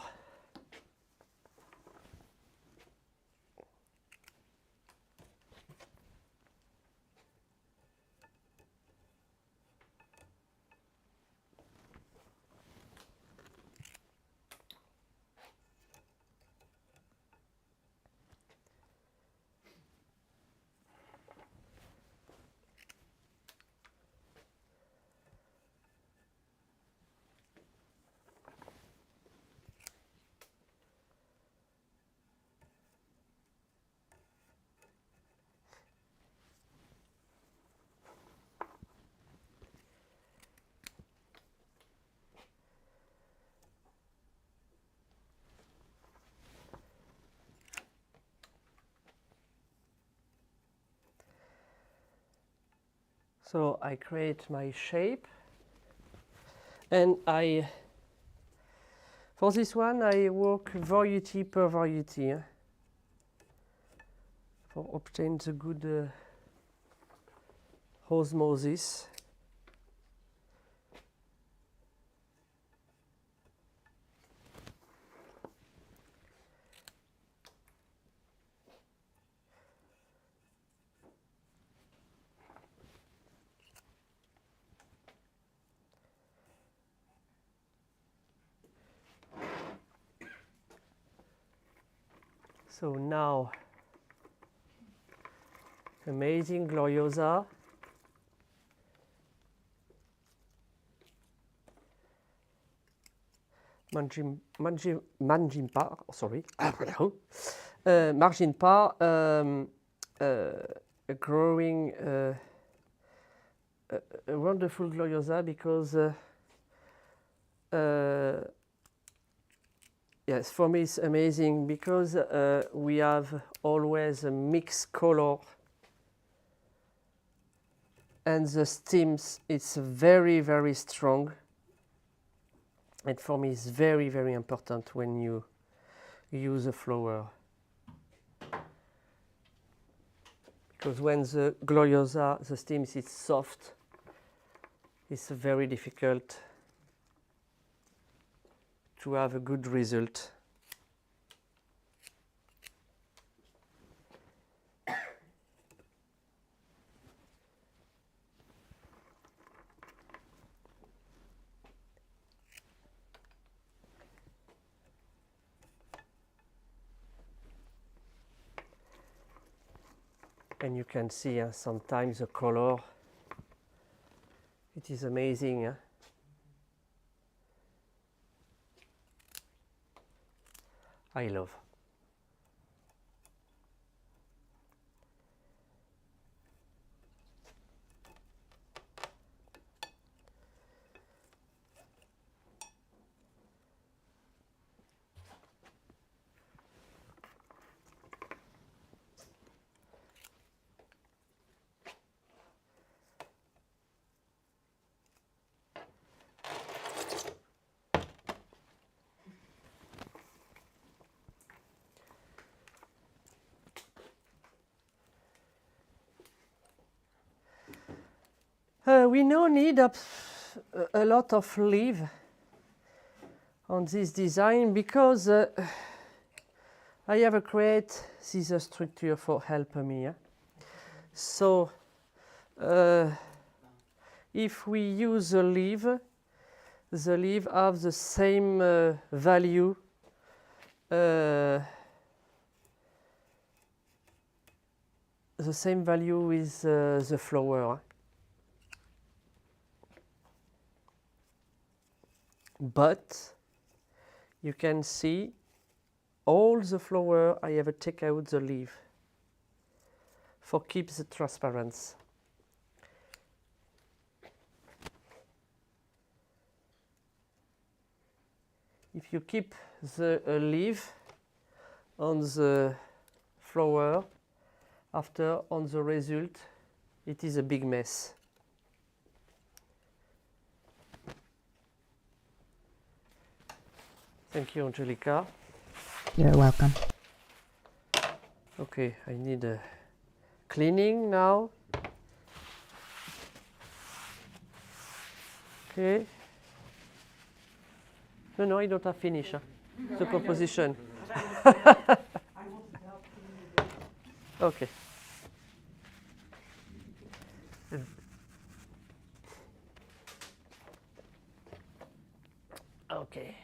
So I create my shape, and for this one I work variety per variety for obtain the good osmosis. So now, amazing Gloriosa. Manjimpa, sorry, Marginpa, growing a wonderful Gloriosa because yes, for me it's amazing because we have always a mixed color, and the stems it's very, very strong. And for me it's very, very important when you use a flower. Because when the Gloriosa, the stems is soft, it's very difficult to have a good result. And you can see sometimes the color, it is amazing. I love. We no need a lot of leaf on this design because I have create this structure for help me. So if we use the leaf have the same value the same value with the flower. But you can see all the flower I have take out the leaf for keep the transparency. if you keep the leaf on the flower, after on the result, it is a big mess. Thank you, Angelica. You're welcome. Okay, I need a cleaning now. Okay. No, I don't have finish the composition. Okay. Okay.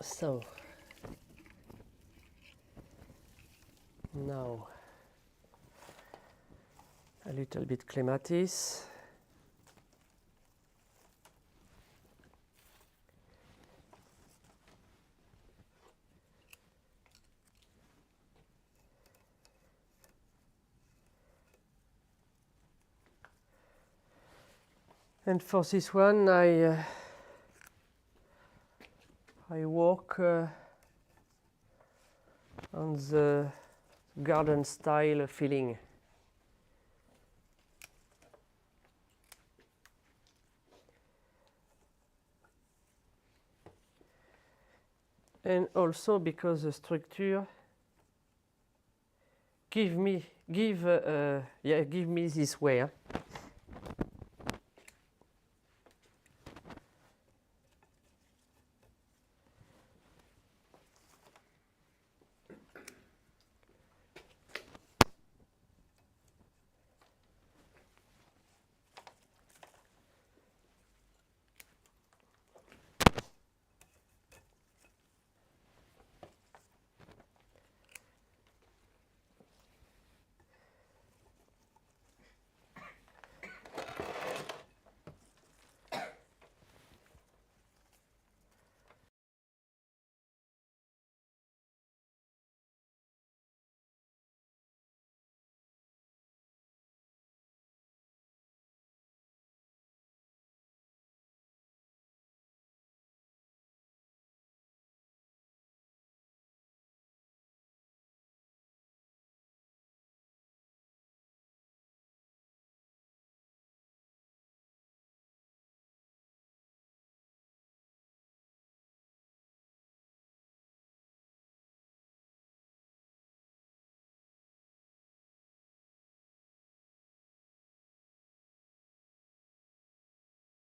So now a little bit clematis. And for this one, I work on the garden style filling. And also because the structure give me this way. Huh?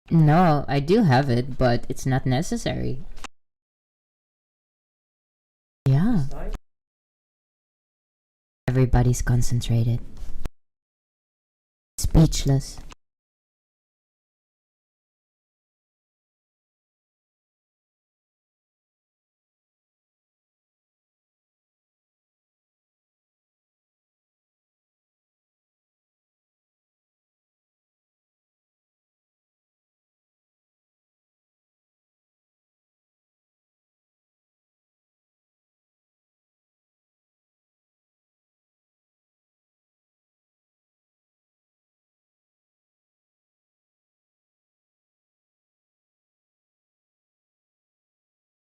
No, I do have it, but it's not necessary. Yeah. Everybody's concentrated. Speechless.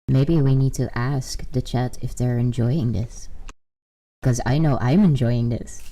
Maybe we need to ask the chat if they're enjoying this. Because I know I'm enjoying this.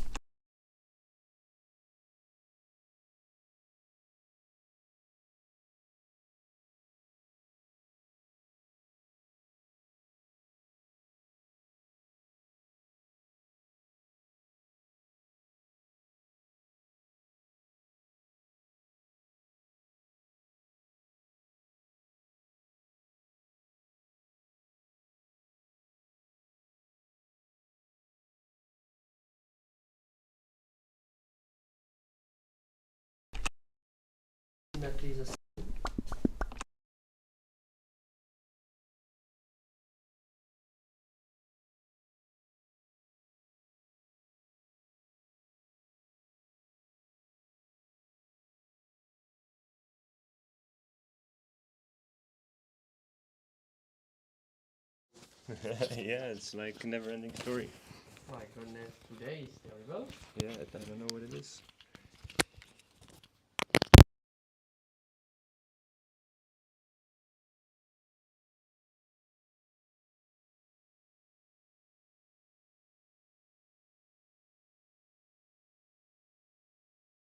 Yeah, it's like a never-ending story. My goodness, today is terrible. Yeah, I don't know what it is.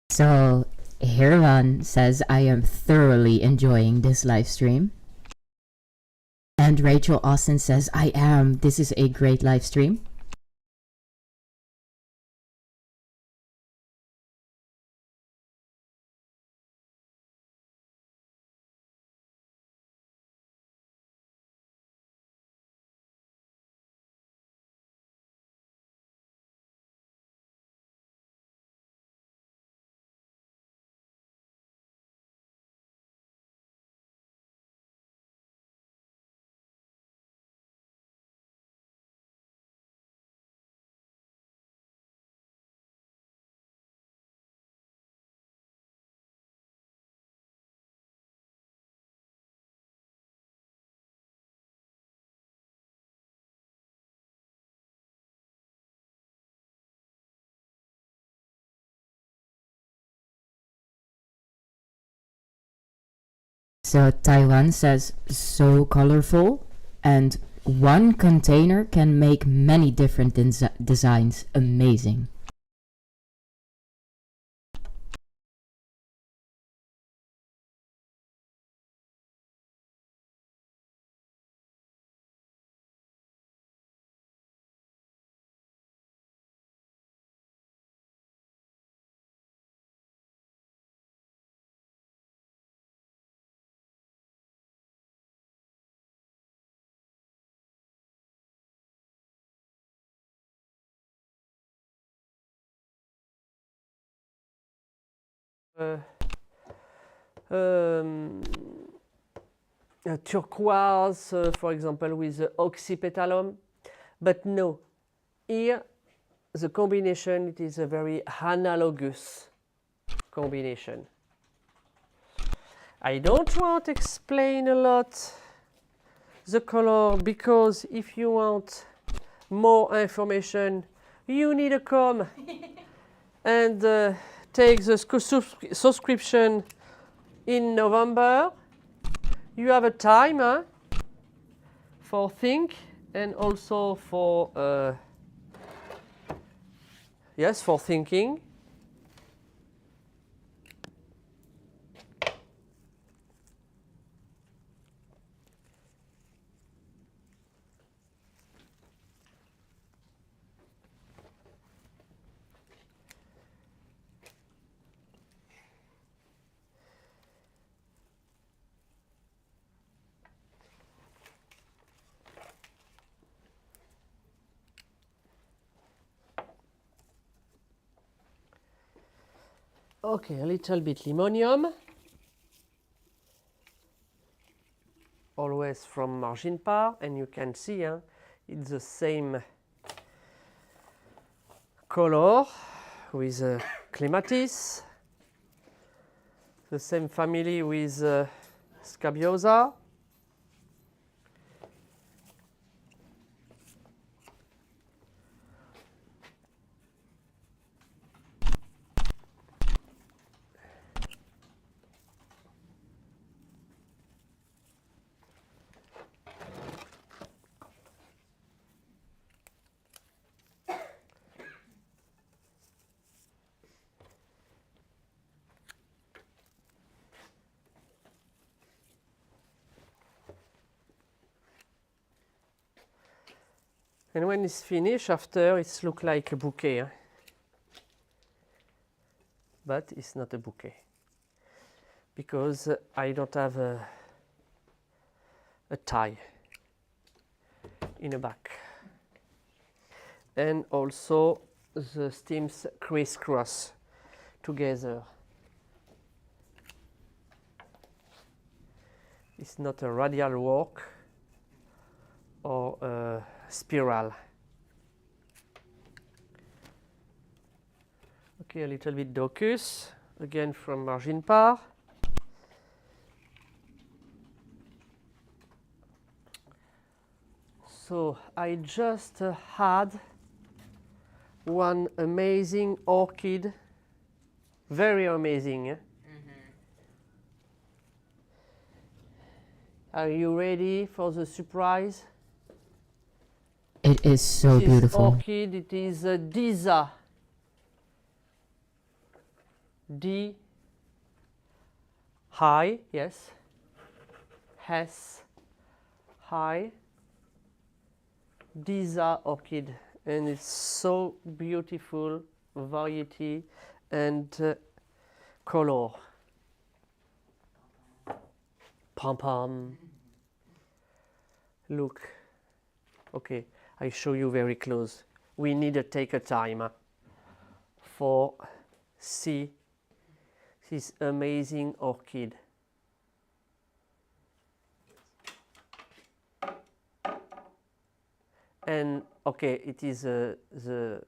So, Hirvan says, I am thoroughly enjoying this live stream. And Rachel Austin says, I am. This is a great live stream. So Taiwan says, so colorful, and one container can make many different designs. Amazing. Um, turquoise, for example, with the oxypetalum. But no, here the combination, it is a very analogous combination. I don't want to explain a lot the color, because if you want more information, you need to come and take the subscription in November. You have a time for think, and also for yes, for thinking. Okay, a little bit limonium, always from margin par, and you can see it's the same color with clematis, the same family with scabiosa. And when it's finished, after it's look like a bouquet. But it's not a bouquet, because I don't have a tie in the back. And also the stems crisscross together. It's not a radial work or a spiral. Okay, a little bit docus, again from margin par. So I just had one amazing orchid, very amazing. Are you ready for the surprise? It is so This beautiful. orchid, it is a Disa. D high, yes. S high. Disa orchid, and it's so beautiful variety and color. Pom pom. Look. Okay, I show you very close. We need to take a time for see this amazing orchid. And okay, it is the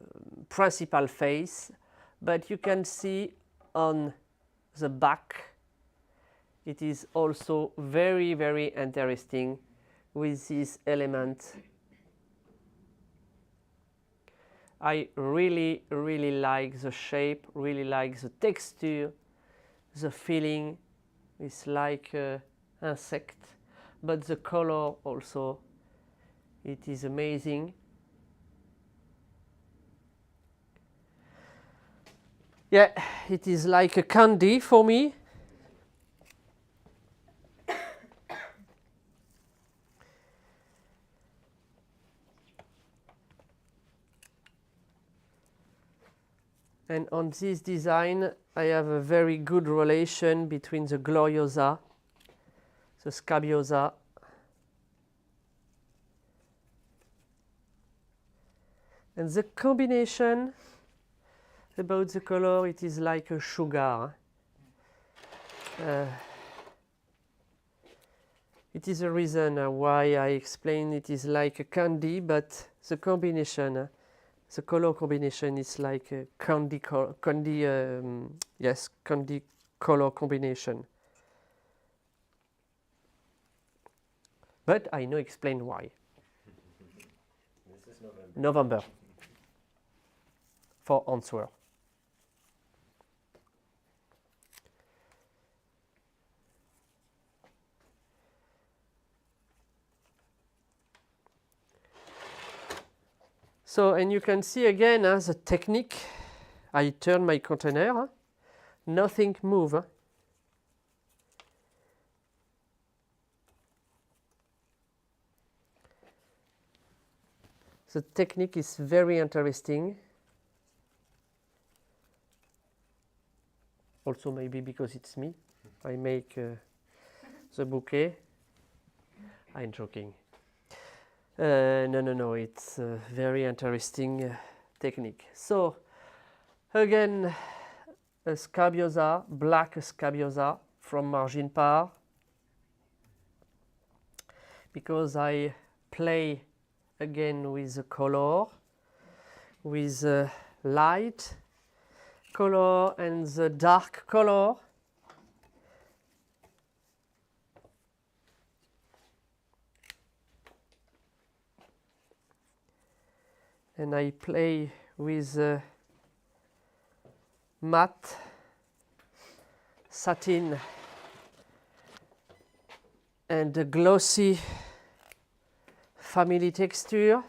principal face, but you can see on the back it is also very, very interesting with this element. I really, really like the shape, really like the texture, the feeling. It's like insect, but the color also, it is amazing. Yeah, it is like a candy for me. And on this design, I have a very good relation between the Gloriosa, the Scabiosa, and the combination about the color, it is like a sugar. It is a reason why I explain it is like a candy, but the combination, the color combination is like a candy color combination. But I know explain why. This is November. November. For answer. So, and you can see again the technique. I turn my container, nothing move. The technique is very interesting. Also maybe because it's me, I make the bouquet. I'm joking. No, it's a very interesting technique. So, again, a Scabiosa, black Scabiosa from Margin Par, because I play again with the color, with the light color and the dark color. And I play with matte, satin, and a glossy family texture.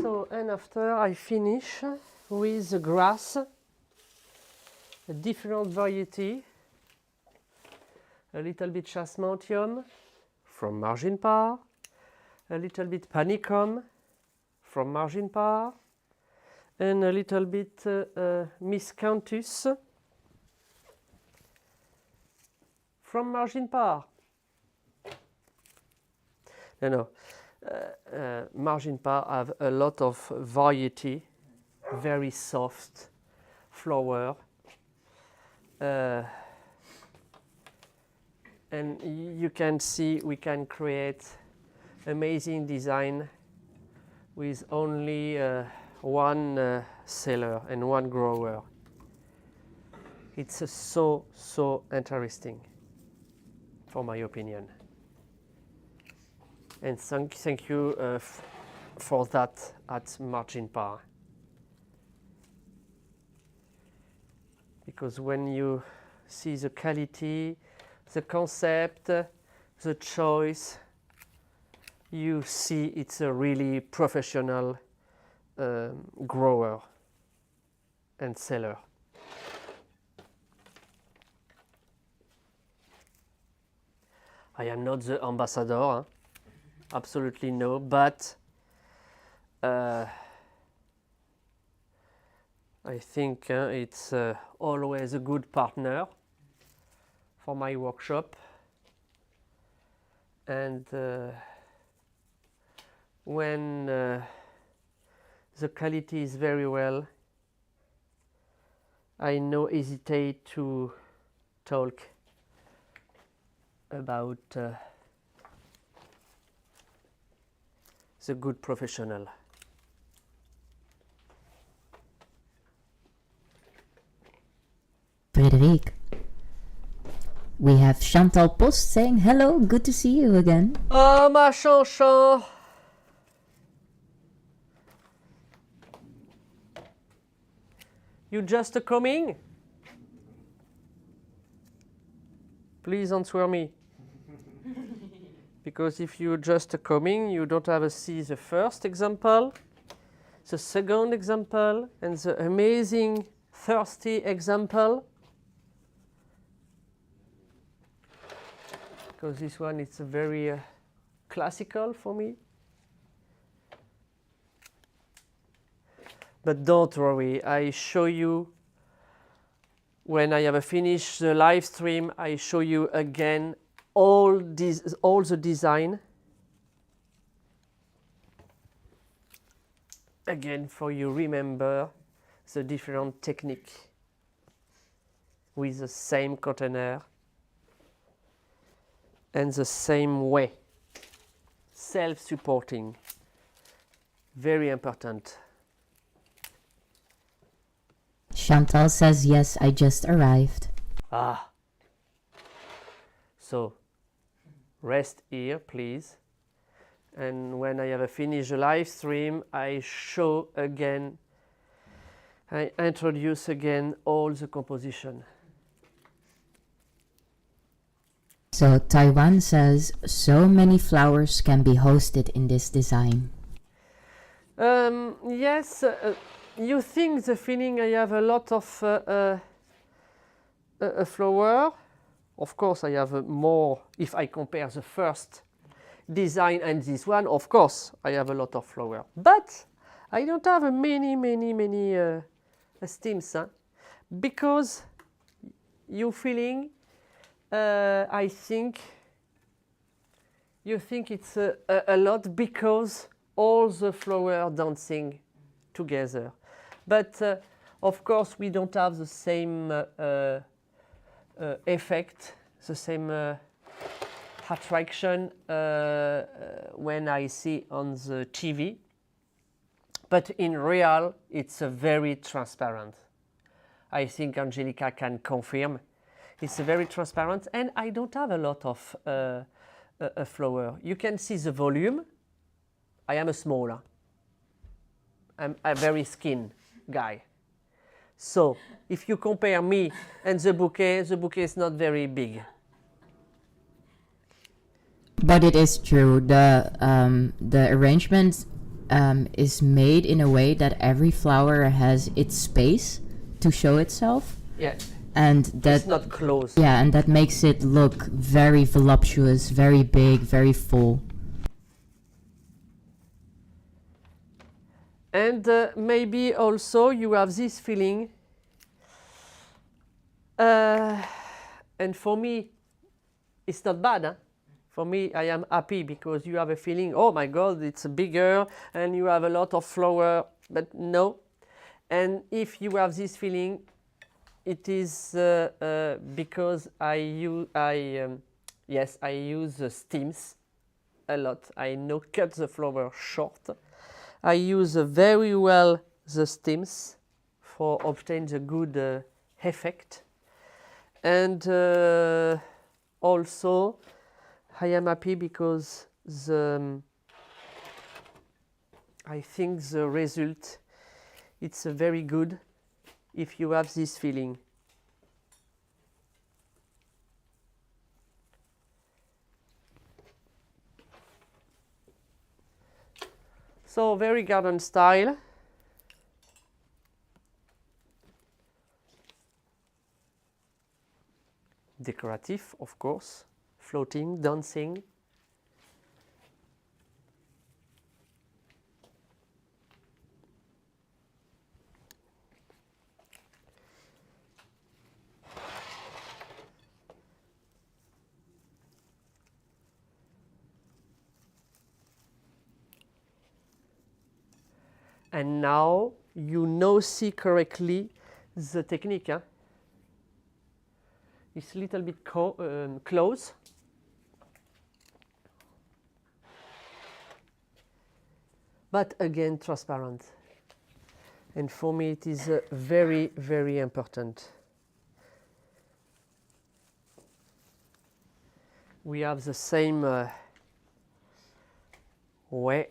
So, and after I finish with the grass, a different variety, a little bit Chasmantium from Margin Par, a little bit Panicum from Margin Par, and a little bit miscanthus from margin par. No. Margin par have a lot of variety, very soft flower, and you can see we can create amazing design with only one seller and one grower. It's so interesting, for my opinion. And thank you for that at margin par. Because when you see the quality, the concept, the choice, you see it's a really professional grower and seller. I am not the ambassador, huh? Absolutely no, but I think it's always a good partner for my workshop, and when the quality is very well, I no hesitate to talk about the good professional. Frédéric. We have Chantal Post saying hello, good to see you again. Oh, ma Chanchan! You just coming? Please answer me. Because if you just coming, you don't have to see the first example, the second example, and the amazing thirsty example. Because this one is very classical for me. But don't worry, I show you when I have finished the live stream. I show you again all the design again for you remember the different technique with the same container and the same way, self-supporting, very important. Chantal says yes, I just arrived. So rest here, please. And when I have finished the live stream, I show again, I introduce again all the composition. So Taiwan says, so many flowers can be hosted in this design. Yes, you think the feeling I have a lot of flower. Of course, I have more. If I compare the first design and this one, of course, I have a lot of flower. But I don't have many stems, huh? Because you feeling, I think, you think it's a lot because all the flower dancing together. But of course, we don't have the same effect, the same attraction when I see on the TV. But in real, it's very transparent. I think Angelica can confirm. It's very transparent, and I don't have a lot of flower. You can see the volume. I am a smaller. I'm a very skin guy. So if you compare me and the bouquet is not very big. But it is true. The arrangement is made in a way that every flower has its space to show itself. Yeah. And that It's not close. Yeah, and that makes it look very voluptuous, very big, very full. And maybe also you have this feeling, and for me, it's not bad. Huh? For me, I am happy because you have a feeling, oh my God, it's bigger and you have a lot of flower, but no. And if you have this feeling, it is because I use steams a lot. I know cut the flower short. I use very well the stems for obtain the good effect. And also I am happy because I think the result it's very good if you have this feeling. So very garden style. Decorative, of course, floating, dancing. And now you see correctly the technique. Huh? It's a little bit close. But again, transparent. And for me, it is very, very important. We have the same way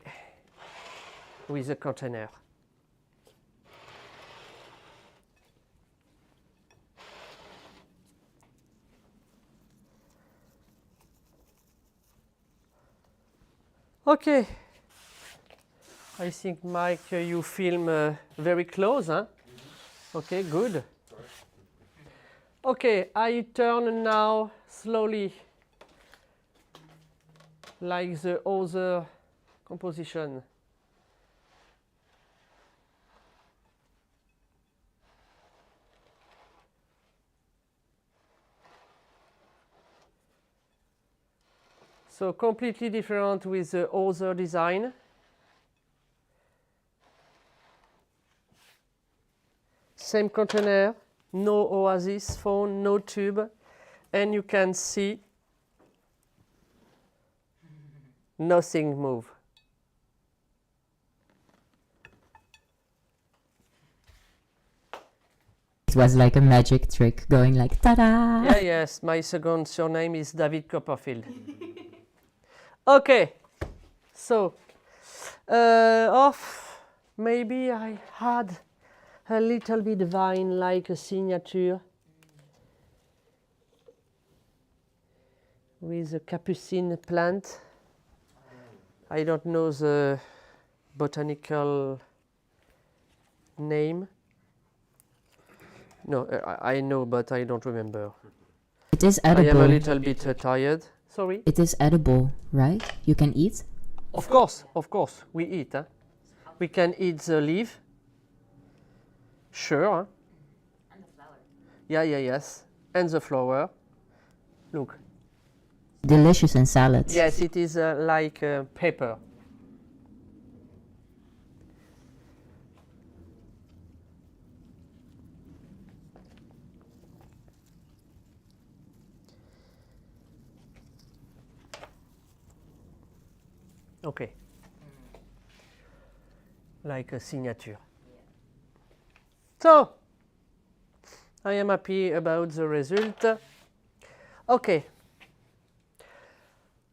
with the container. Okay. I think, Mike, you film very close, huh? Okay, good. Okay, I turn now slowly, like the other composition. So completely different with the other design. Same container, no oasis phone, no tube, and you can see nothing move. It was like a magic trick going like ta-da! Yeah, yes, my second surname is David Copperfield. Okay, so maybe I had a little bit vine like a signature with a capucine plant. I don't know the botanical name. No, I know, but I don't remember. It is I am edible. a little bit tired. Sorry? It is edible, right? You can eat? Of course, we eat. Huh? We can eat the leaf. Sure. Huh? And the flower. Yes. And the flower. Look. Delicious in salads. Yes, it is like pepper. Okay. Like a signature. So, I am happy about the result. Okay.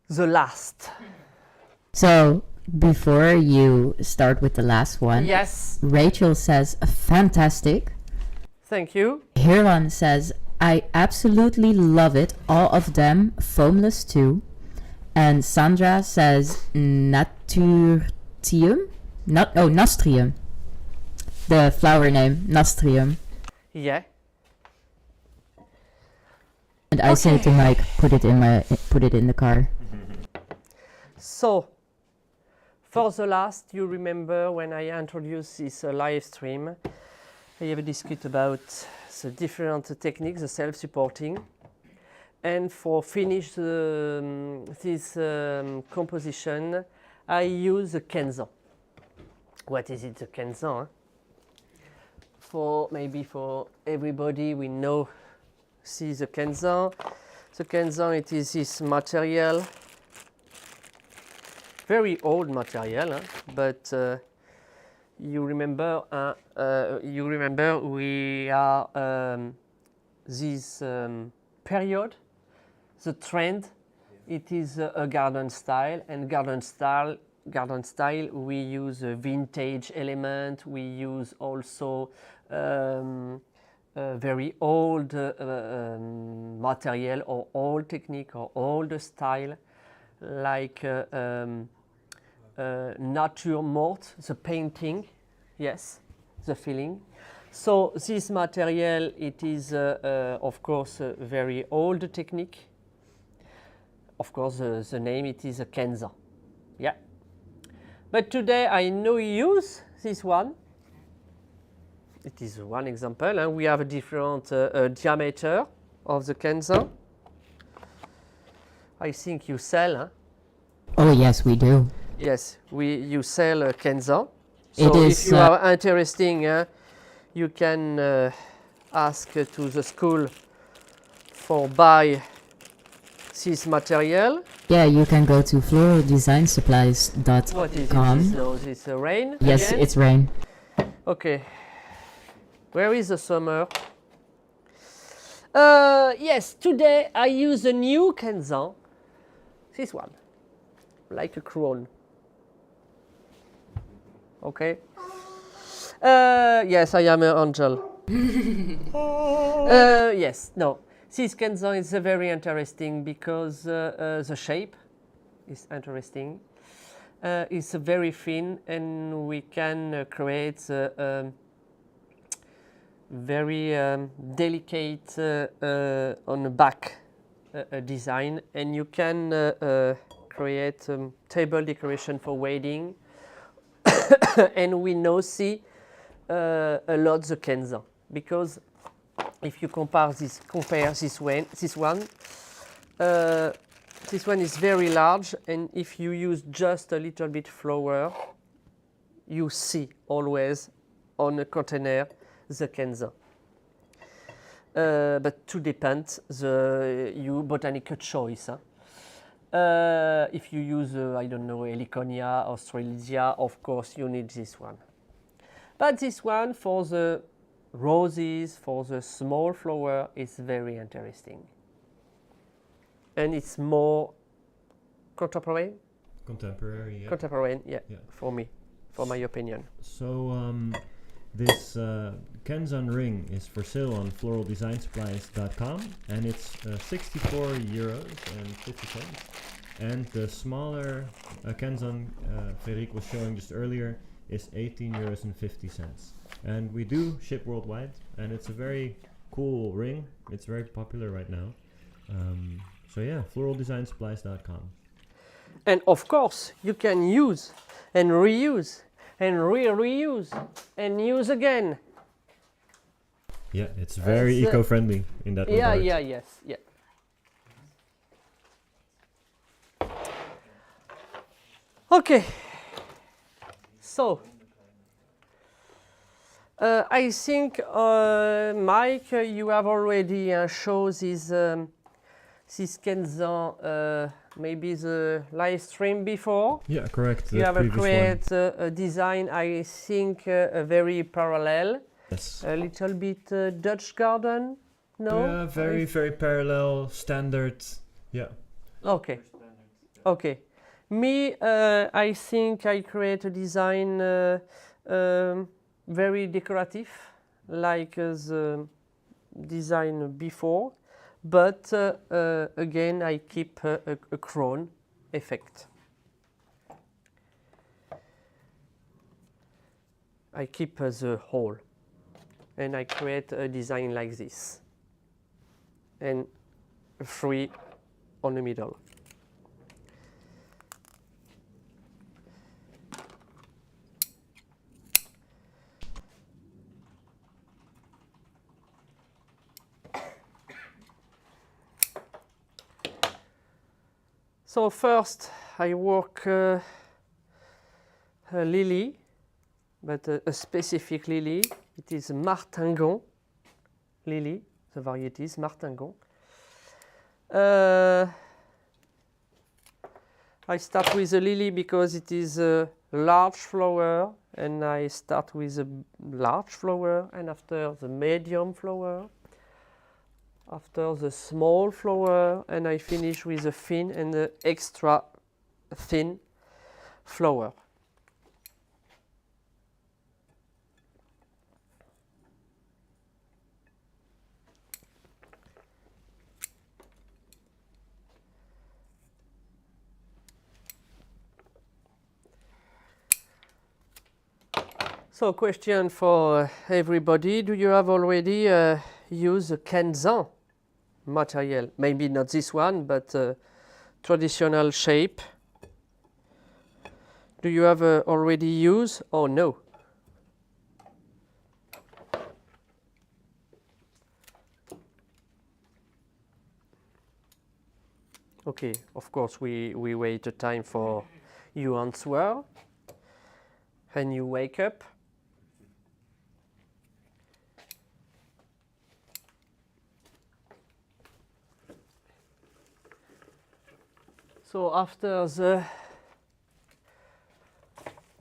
The last. So, before you start with the last one, Yes. Rachel says, fantastic. Thank you. Hiran says, I absolutely love it. All of them, foamless too. And Sandra says, Nastrium? Nastrium. The flower name, Nastrium. Yeah. And I say to Mike, put it in the car. So, For the last, you remember when I introduced this live stream, I have discussed about the different techniques, the self-supporting. And for finish this composition, I use the Kenzan. What is it, the Kenzan? Maybe for everybody we know, see the Kenzan. The Kenzan, it is this material, very old material, but you remember we are this period, the trend, it is a garden style, and garden style we use a vintage element, we use also very old material or old technique or old style, like naturemort, the painting, yes, the feeling. So this material, it is of course a very old technique. Of course, the name, it is a Kenzan. Yeah. But today I now use this one. It is one example, and we have a different diameter of the Kenzan. I think you sell, huh? Oh yes, we do. Yes, you sell Kenzan. It So is, if you are interesting, you can ask to the school for buy this material. Yeah, you can go to floraldesignSupplies.com. What is it? No, this rain? Yes, again? it's rain. Okay. Where is the summer? Yes, today I use a new Kenzan. This one, like a crown. Okay. Yes, I am an angel. Yes, no. This Kenzan is very interesting because the shape is interesting. It's very thin, and we can create very delicate on the back design, and you can create table decoration for wedding. And we now see a lot the Kenzan, because if you compare this one, this one is very large, and if you use just a little bit flower, you see always on a container the Kenzan. But to depend your botanical choice. If you use, I don't know, Heliconia, Australia, of course you need this one. But this one for the roses, for the small flower, is very interesting. And it's more contemporary? Contemporary, yeah. Contemporary, yeah, Yeah. for me, for my opinion. So this Kenzan ring is for sale on floraldesignSupplies.com, and it's 64 euros and 50 cents. And the smaller Kenzan Frédéric was showing just earlier is 18 euros and 50 cents. And we do ship worldwide, and it's a very cool ring. It's very popular right now. So yeah, floraldesignSupplies.com. And of course, you can use and reuse and reuse and use again. Yeah, it's very It's, eco-friendly in that Yeah, regard. yeah, yes, yeah. Okay. So, I think, Mike, you have already shown this Kenzan, maybe the live stream before. Yeah, correct. You the have previous one. created a design, I think, very parallel, Yes. a little bit Dutch garden, no? Yeah, very parallel, standard. Yeah. Okay. Okay. Me, I think I create a design very decorative, like the design before, but again I keep a crown effect. I keep the whole, and I create a design like this, and free on the middle. So first I work a lily, but a specific lily. It is Martingon lily. The variety is Martingon. I start with a lily because it is a large flower, and I start with a large flower, and after the medium flower, after the small flower, and I finish with a thin and the extra thin flower. So, question for everybody: do you have already used a Kenzan material? Maybe not this one, but traditional shape. Do you have already used or no? Okay, of course we wait a time for you answer, and you wake up. So after the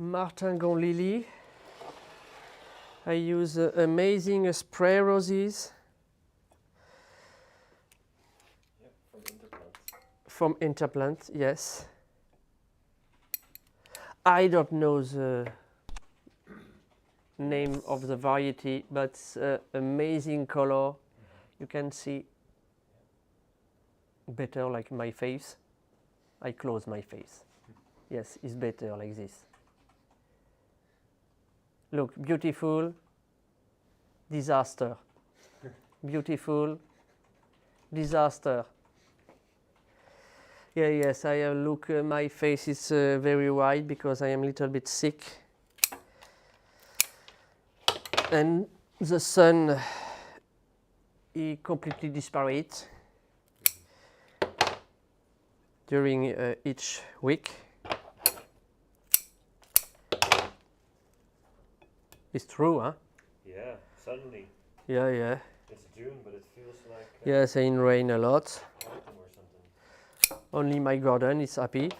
Martingon lily, I use amazing spray roses from Interplant, yes. I don't know the name of the variety, but it's amazing color. You can see better like my face. I close my face. Yes, it's better like this. Look, beautiful, disaster. Beautiful, disaster. Yeah, yes, I look, my face is very white because I am a little bit sick. And the sun is completely disparate during each week. It's true, huh? Yeah, suddenly. Yeah, yeah. It's June, but it feels like Yes, it rain a lot. autumn or something. Only my garden is happy.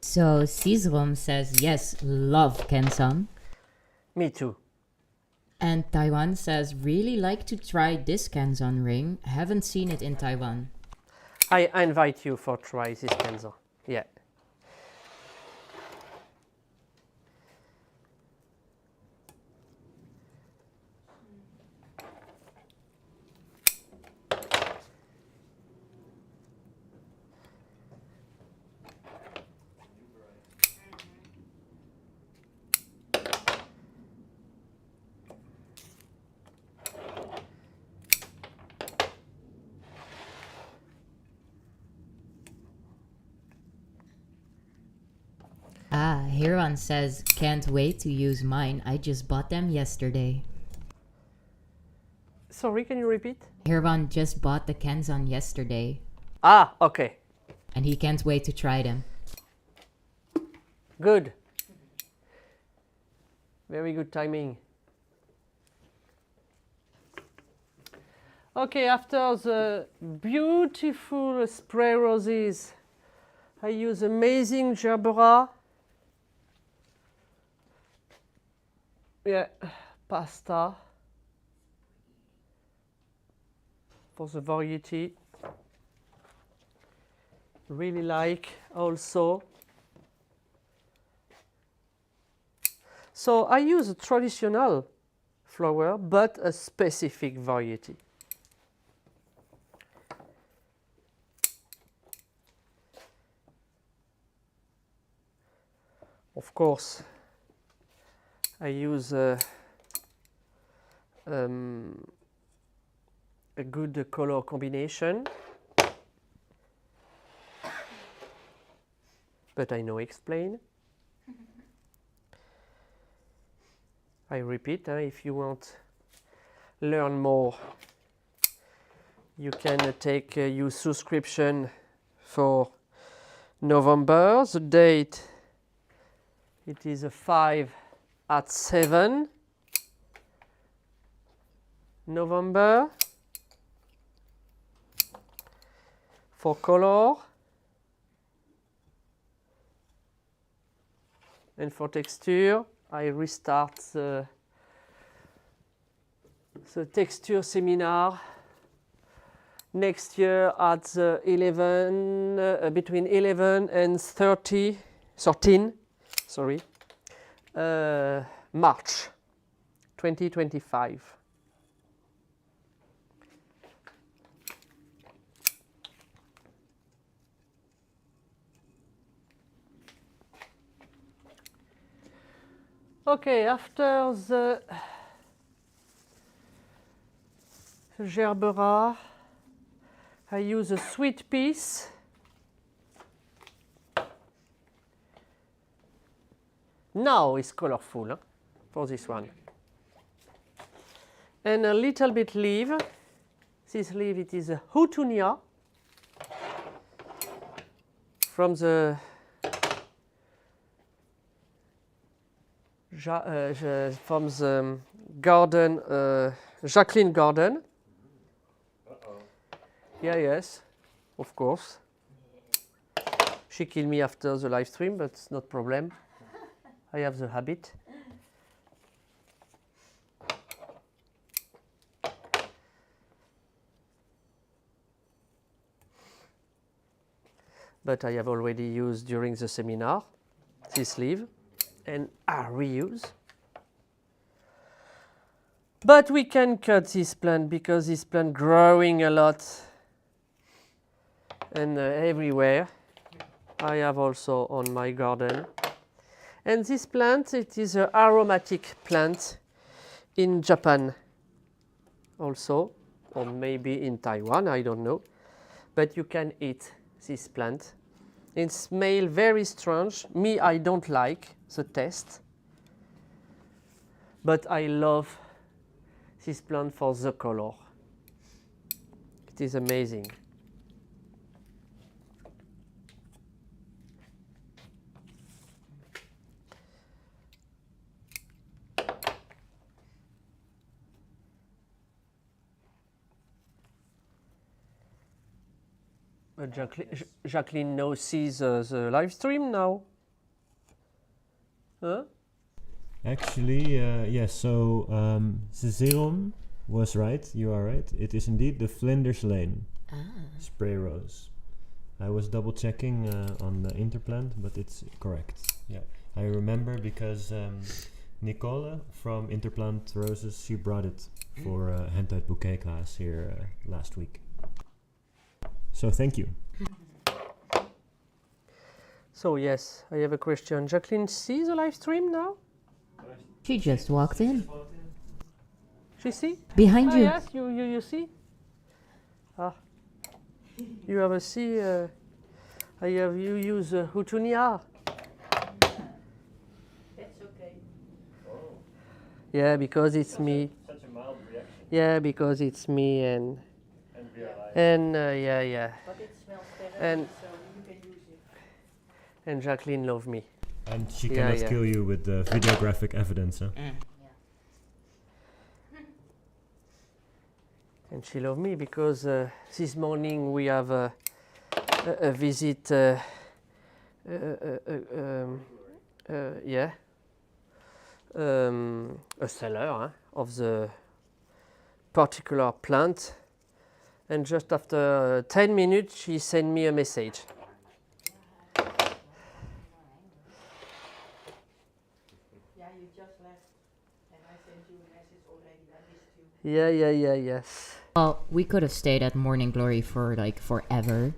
So Cizrom says yes, love Kenzan. Me too. And Taiwan says really like to try this Kenzan ring. Haven't seen it in Taiwan. I invite you for try this Kenzan. Yeah. Ah, Hiran says can't wait to use mine. I just bought them yesterday. Sorry, can you repeat? Hiran just bought the Kenzan yesterday, Ah, okay. and he can't wait to try them. Good. Very good timing. Okay, after the beautiful spray roses, I use amazing gerbera. Yeah, pasta for the variety. Really like also. So I use a traditional flower, but a specific variety. Of course, I use a good color combination, but I know explain. I repeat, if you want learn more, you can take your subscription for November. The date, it is a 5 at 7 November. For color and for texture, I restart the texture seminar next year at the between 11 and 13, sorry, March 2025. Okay, after the gerbera, I use a sweet piece. Now it's colorful, huh, for this one. And a little bit leaf. This leaf, it is a Hutunia from the garden, Jacqueline garden. Yeah, yes, of course. She killed me after the live stream, but it's not problem. I have the habit. But I have already used during the seminar this leaf. And I reuse. But we can cut this plant because this plant growing a lot and everywhere. I have also on my garden. And this plant, it is an aromatic plant in Japan also, or maybe in Taiwan, I don't know. But you can eat this plant. It smells very strange. Me, I don't like the taste, but I love this plant for the color. It is amazing. Jacqueline now sees the live stream now. Huh? Actually, yes, so Zerum was right, you are right. It is indeed the Flinders Lane spray rose. I was double checking on the Interplant, but it's correct. Yeah, I remember because Nicole from Interplant Roses, she brought it for a hand-tied bouquet class here last week. So thank you. So yes, I have a question. Jacqueline sees the live stream now? She just walked in. She see? Behind you. Yes, you see? Ah, you have a see. I have you use Hutunia. It's okay. Yeah, because it's me. Such a mild reaction. Yeah, because it's me and yeah. But it smells terrible, And- so you can use it. And Jacqueline love me. And she Yeah, cannot yeah. kill you with the videographic evidence, huh? And she love me because this morning we have a visit. A seller of the particular plant, and just after 10 minutes she sent me a message. Yeah, you just left, and I sent you a message already. I missed you. Yes. Well, we could have stayed at Morning Glory for like forever.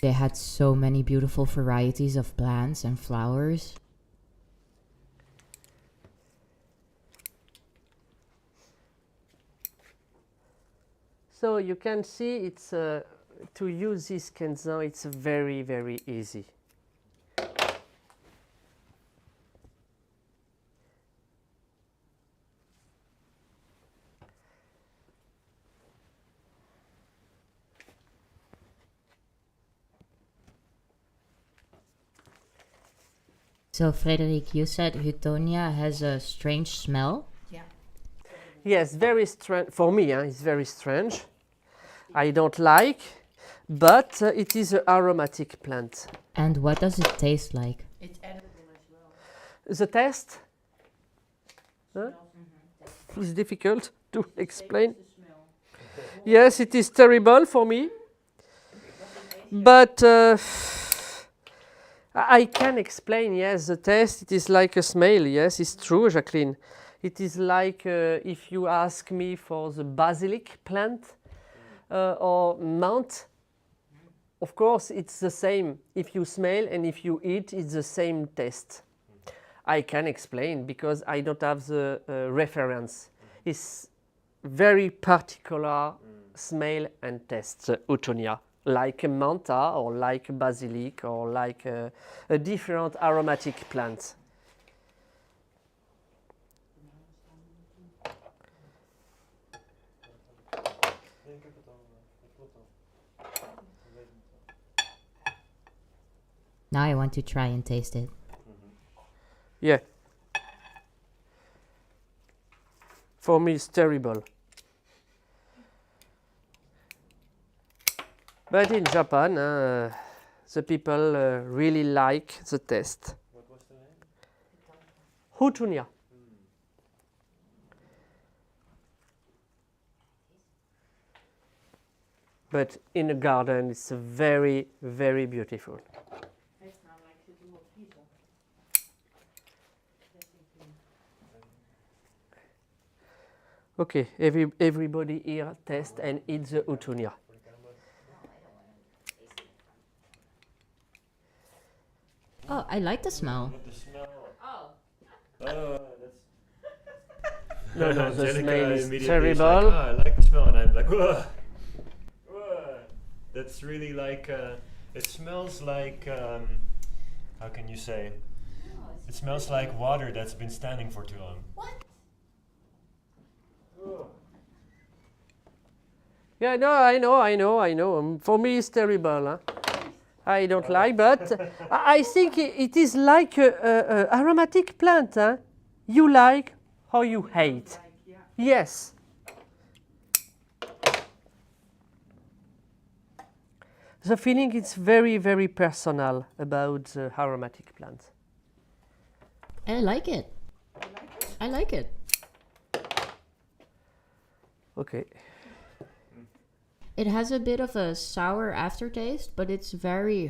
They had so many beautiful varieties of plants and flowers. So you can see it's to use this Kenzan, it's very, very easy. So, Frédéric, you said Hutonia has a strange smell. Yeah. Yes, very strange. For me, it's very strange. I don't like, but it is an aromatic plant. And what does it taste like? It's edible as well. The taste Smells is difficult to explain. the smell. Yes, it is terrible for me, but I can explain. Yes, the taste. It is like a smell. Yes, it's true, Jacqueline. It is like if you ask me for the basilic plant or mint. Of course, it's the same. If you smell and if you eat, it's the same taste. I can explain because I don't have the reference. It's very particular smell and taste, Hutonia, like a manta or like basilic or like a different aromatic plant. Now I want to try and taste it. Yeah. For me, it's terrible. But in Japan, the people really like the taste. What was the name? Hutonia. But in a garden, it's very, very beautiful. It's not like the dual diesel. Okay, everybody here taste and eat the Hutonia. Oh, I like the smell. The smell. Oh, Oh, No, no, the Angelica smell is immediately terrible. like, I like the smell, and I'm like, whoa. That's really like. It smells like. How can you say? It smells like water that's been standing for too long. Yeah, no, I know. For me, it's terrible. Huh? I don't like, but I think it is like a aromatic plant. Huh? You like or you hate. Like, yeah. Yes. The feeling is very, very personal about the aromatic plant. I like it. I like it. Okay. It has a bit of a sour aftertaste, but it's very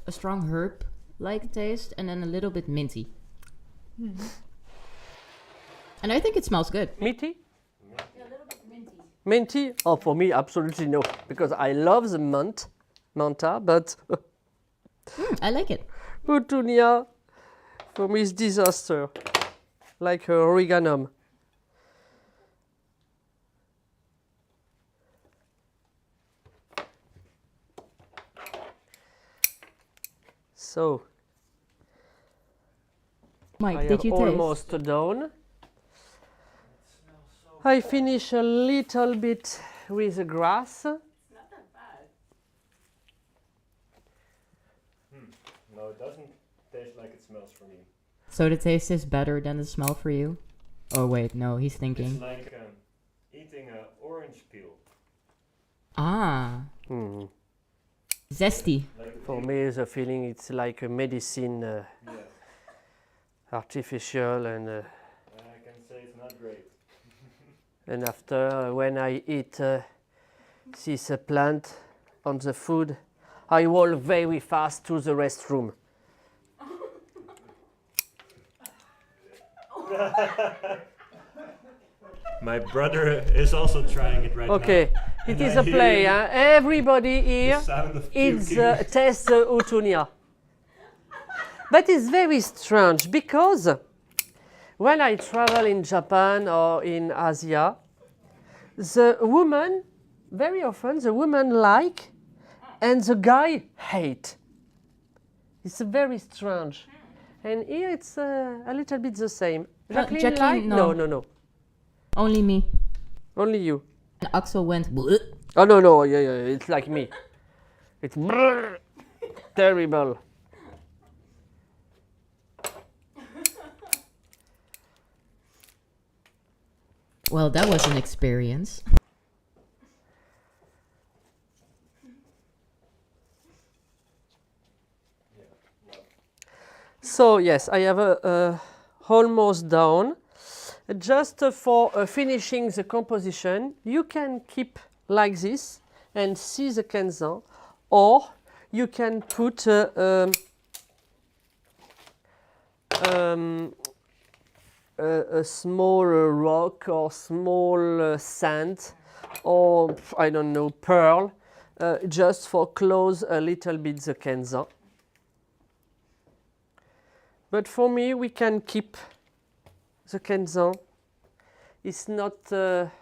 a strong herb-like taste, and then a little bit minty. And I think it smells good. Minty? yeah, a little bit minty. Minty? Oh, for me, absolutely no, because I love the manta, but I like it. Hutonia, for me, is disaster, like oregano. So, Mike, I did am you taste? almost done. I finish a little bit with the grass. Not that bad. No, it doesn't taste like it smells for me. So the taste is better than the smell for you? Oh wait, no, he's It's thinking. like eating an orange peel. Ah, Hmm. zesty. Like For me, the feeling it's like a medicine, yeah, artificial, and I can say it's not great. and after when I eat this plant on the food, I walk very fast to the restroom. My brother is also trying it right Okay, now. it And is I a play. hear Huh? Everybody The here sound of eats puking. tastes Hutonia. But it's very strange because when I travel in Japan or in Asia, the woman, very often the woman like and the guy hate. It's very strange. And here it's a little bit the same. Jacqueline, Jacqueline, like? no. No. Only me. Only you. And Axel went. "Bleh." Oh, no. Yeah. It's like me. It's terrible. Well, that was an experience. So yes, I have almost done. Just for finishing the composition, you can keep like this and see the Kenzan, or you can put a small rock or small sand, or I don't know, pearl, just for close a little bit the Kenzan. But for me, we can keep the Kenzan. It's not a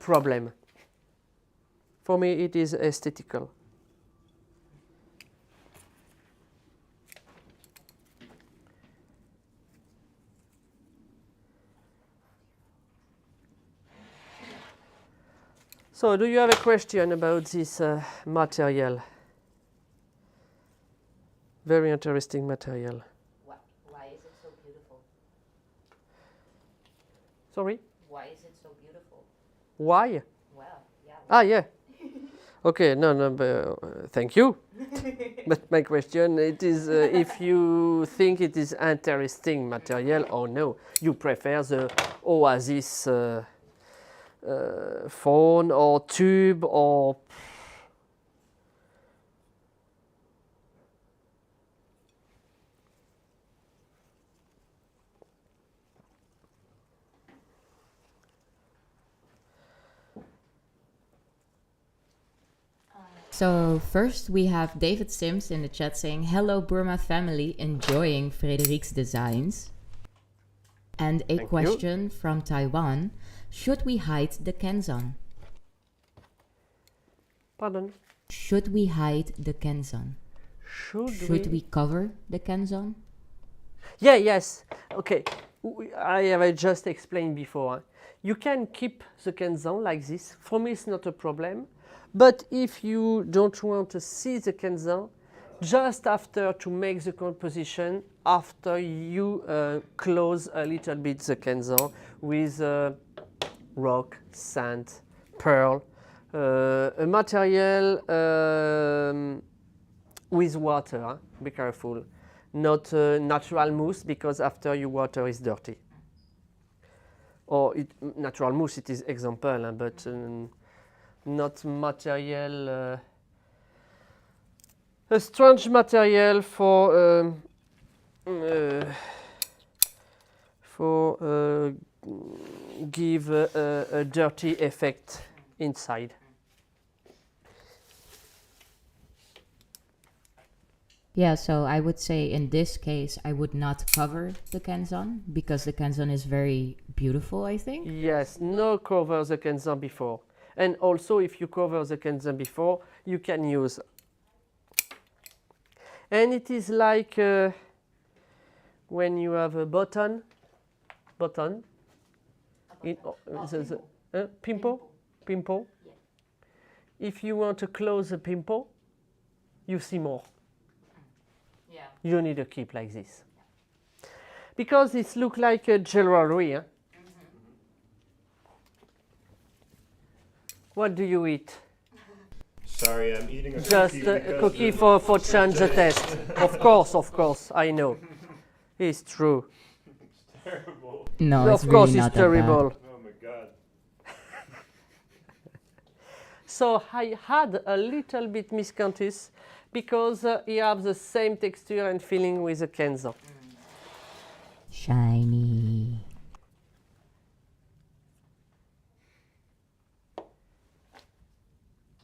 problem. For me, it is aesthetical. So, do you have a question about this material? Very interesting material. Why is it so beautiful? Sorry? Why is it so beautiful? Why? Well, yeah. Ah, yeah. Okay, no, but, thank you. But my question, it is if you think it is interesting material or no. You prefer the Oasis phone or tube or... So first we have David Sims in the chat saying, hello Boerma family, enjoying Frédéric's designs. And a Thank question from Taiwan, should we hide the Kenzan? Pardon? Should we hide the Kenzan? Should we cover the Kenzan? Yeah, yes. Okay. I have just explained before. You can keep the Kenzan like this. For me, it's not a problem. But if you don't want to see the Kenzan, just after to make the composition, after you close a little bit the Kenzan with rock, sand, pearl, a material with water. Be careful. Not natural mousse, because after you water is dirty. Or natural mousse, it is example, but not material, a strange material for give a dirty effect inside. Yeah, so I would say in this case, I would not cover the Kenzan because the Kenzan is very beautiful, I think. Yes, no cover the Kenzan before. And also, if you cover the Kenzan before, you can use. And it is like when you have a button, in, pimple. Yeah. If you want to close the pimple, you see more. Yeah. You need to keep like this. Because it looks like a jewelry. Huh? What do you eat? Sorry, I'm eating a Just a cookie for change the test. Of course, I know. It's true. It's terrible. No, it's Of course, really it's not that bad. terrible. Oh my god. So I had a little bit miscanthus because he has the same texture and feeling with the Kenzan. Shiny.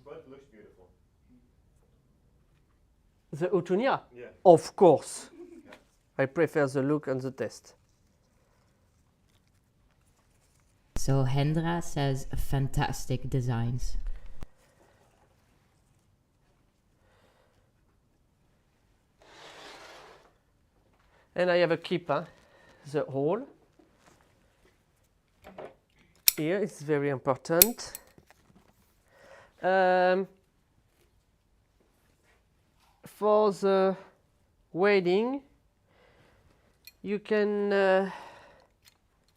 But it looks beautiful. The Utunia? Yeah. Of course. I prefer the look and the taste. So Hendra says fantastic designs. And I have a keeper, the hole. Here it's very important. For the wedding, you can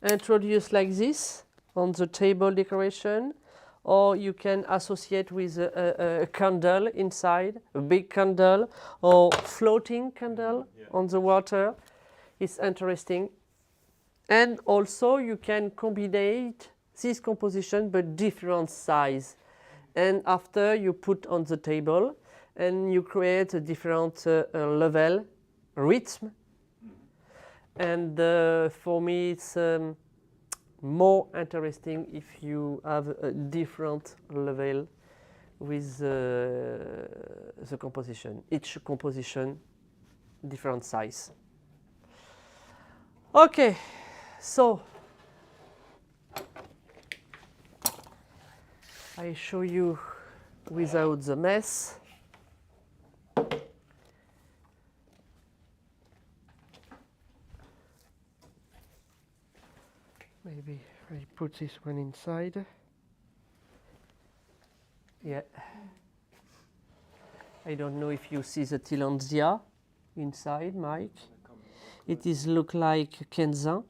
introduce like this on the table decoration, or you can associate with a candle inside, a big candle, or floating candle on the water. It's interesting. And also you can combine this composition but different size. And after you put on the table and you create a different level, rhythm. And for me it's more interesting if you have a different level with the composition. Each composition, different size. Okay, so I show you without the mess. Maybe I put this one inside. Yeah. I don't know if you see the Tillandsia inside, Mike. It is look like Kenzan.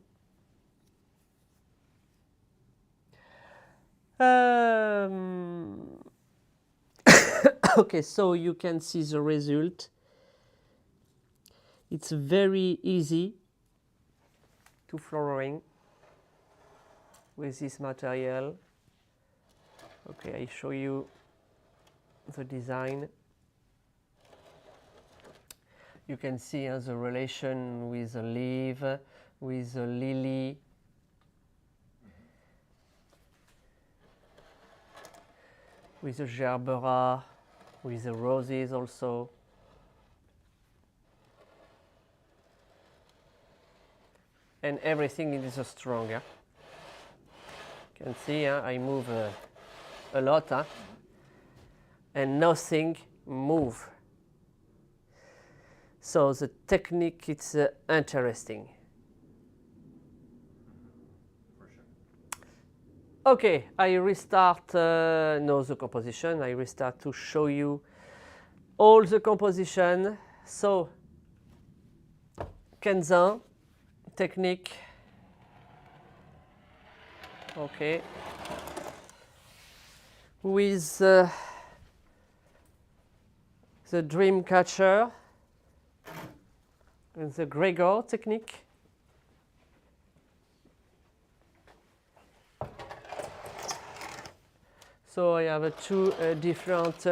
Okay, so you can see the result. It's very easy to flooring with this material. Okay, I show you the design. You can see the relation with the leaf, with the lily, with the gerbera, with the roses also. And everything is strong. You can see I move a lot, and nothing move. So the technique is interesting. For sure. Okay, I restart no the composition. I restart to show you all the composition. So Kenzan technique. Okay. With the dream catcher and the Gregor technique. So I have two different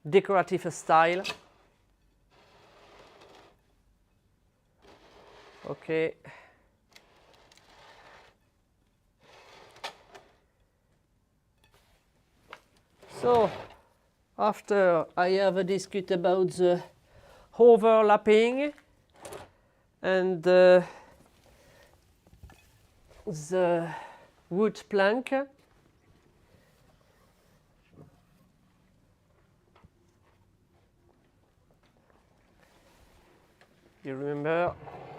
decorative style. Okay. So after I have a discussion about the overlapping and the wood plank. You remember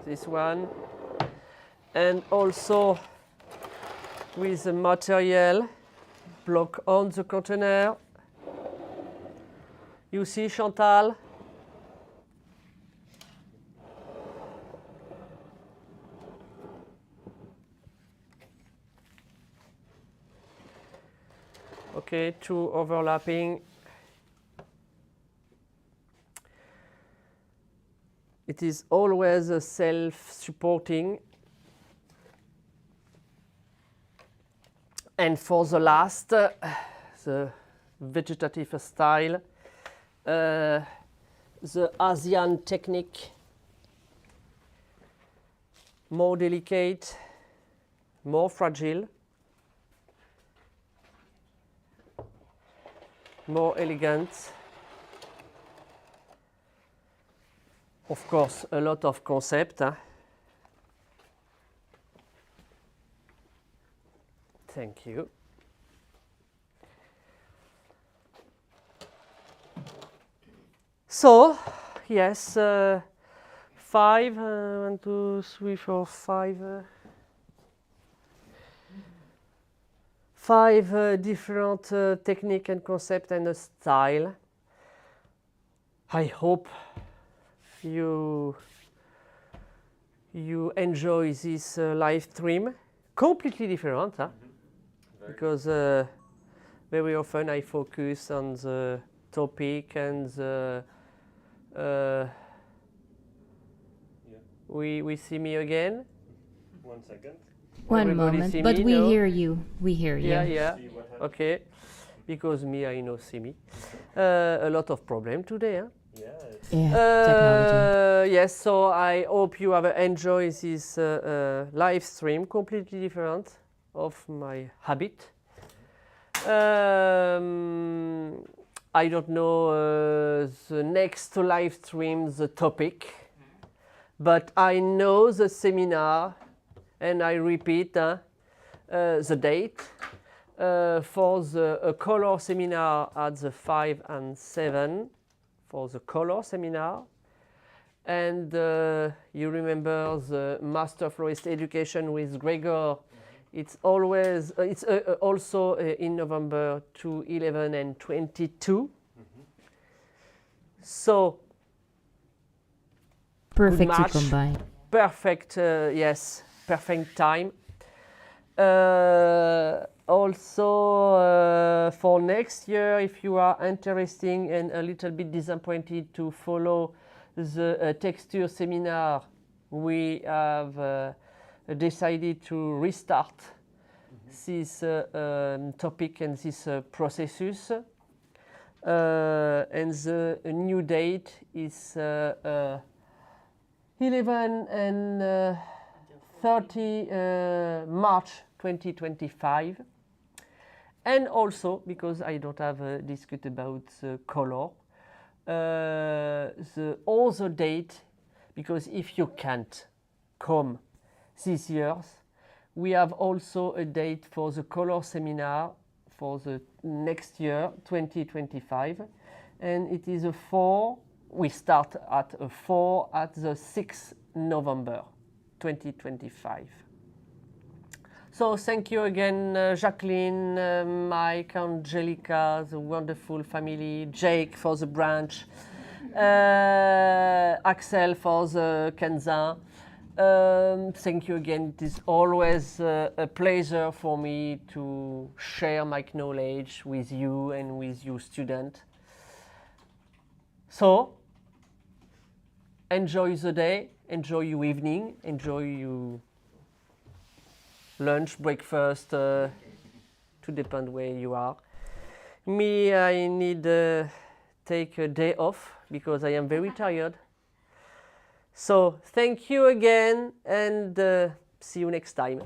this one? And also with the material block on the container. You see, Chantal? Okay, two overlapping. It is always self-supporting. And for the last, the vegetative style, the Asian technique, more delicate, more fragile, more elegant. Of course, a lot of concept. Thank you. So, yes, 5, 1, 2, 3, 4, 5. 5 different technique and concept and a style. I hope you you enjoy this live stream. Completely different, huh? Because very often I focus on the topic and the we see me again. 1 second. One Everybody moment, see but me, we no? hear you. We hear you. Yeah, yeah. See what happens. Okay. Because me, I know see me. A lot of problem today, huh? Yeah. It's Yeah, technology. Yes, so I hope you have enjoyed this live stream, completely different of my habit. I don't know the next live stream, the topic, but I know the seminar, and I repeat the date for the color seminar at the 5 and 7 for the color seminar. And you remember the Master Florist Education with Gregor. It's always it's also in November 2, 11 and 22. So Perfect to match. combine. perfect, yes, perfect time. Also for next year, if you are interested and a little bit disappointed to follow the texture seminar, we have decided to restart this topic and this processus. And the new date is 11 and 30 March 2025. And also, because I don't have discussed about the color, the other date, because if you can't come this year, we have also a date for the color seminar for the next year, 2025. And it is a 4, we start at a 4 at the 6th November 2025. So thank you again, Jacqueline, Mike, Angelica, the wonderful family, Jake for the branch, Axel for the Kenzan. Thank you again. It is always a pleasure for me to share my knowledge with you and with you students. So enjoy the day, enjoy your evening, enjoy your lunch, breakfast, to depend where you are. Me, I need take a day off because I am very tired. So thank you again and see you next time.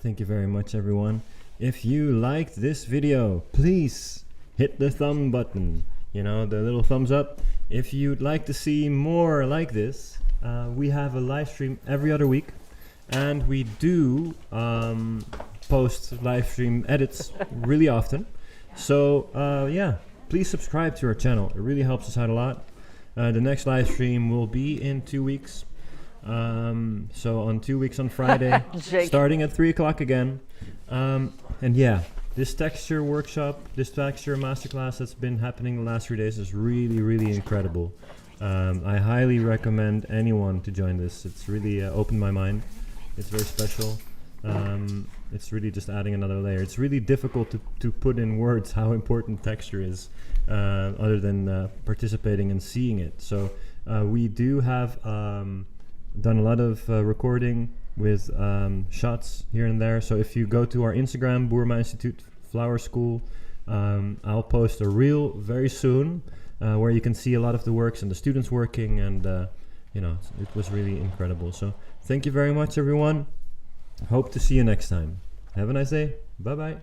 Thank you very much, everyone. If you liked this video, please hit the thumb button. You know, the little thumbs up. If you'd like to see more like this, we have a live stream every other week. And we do post live stream edits really often. So yeah, please subscribe to our channel. It really helps us out a lot. The next live stream will be in 2 weeks. So on 2 weeks on Friday, starting at 3 o'clock again. And yeah, this texture workshop, this texture masterclass that's been happening the last 3 days is really, really incredible. I highly recommend anyone to join this. It's really opened my mind. It's very special. It's really just adding another layer. It's really difficult to put in words how important texture is, other than participating and seeing it. So we do have done a lot of recording with shots here and there. So if you go to our Instagram, Boerma Instituut Flower School, I'll post a reel very soon where you can see a lot of the works and the students working, and you know, it was really incredible. So thank you very much, everyone. Hope to see you next time. Have a nice day. Bye bye.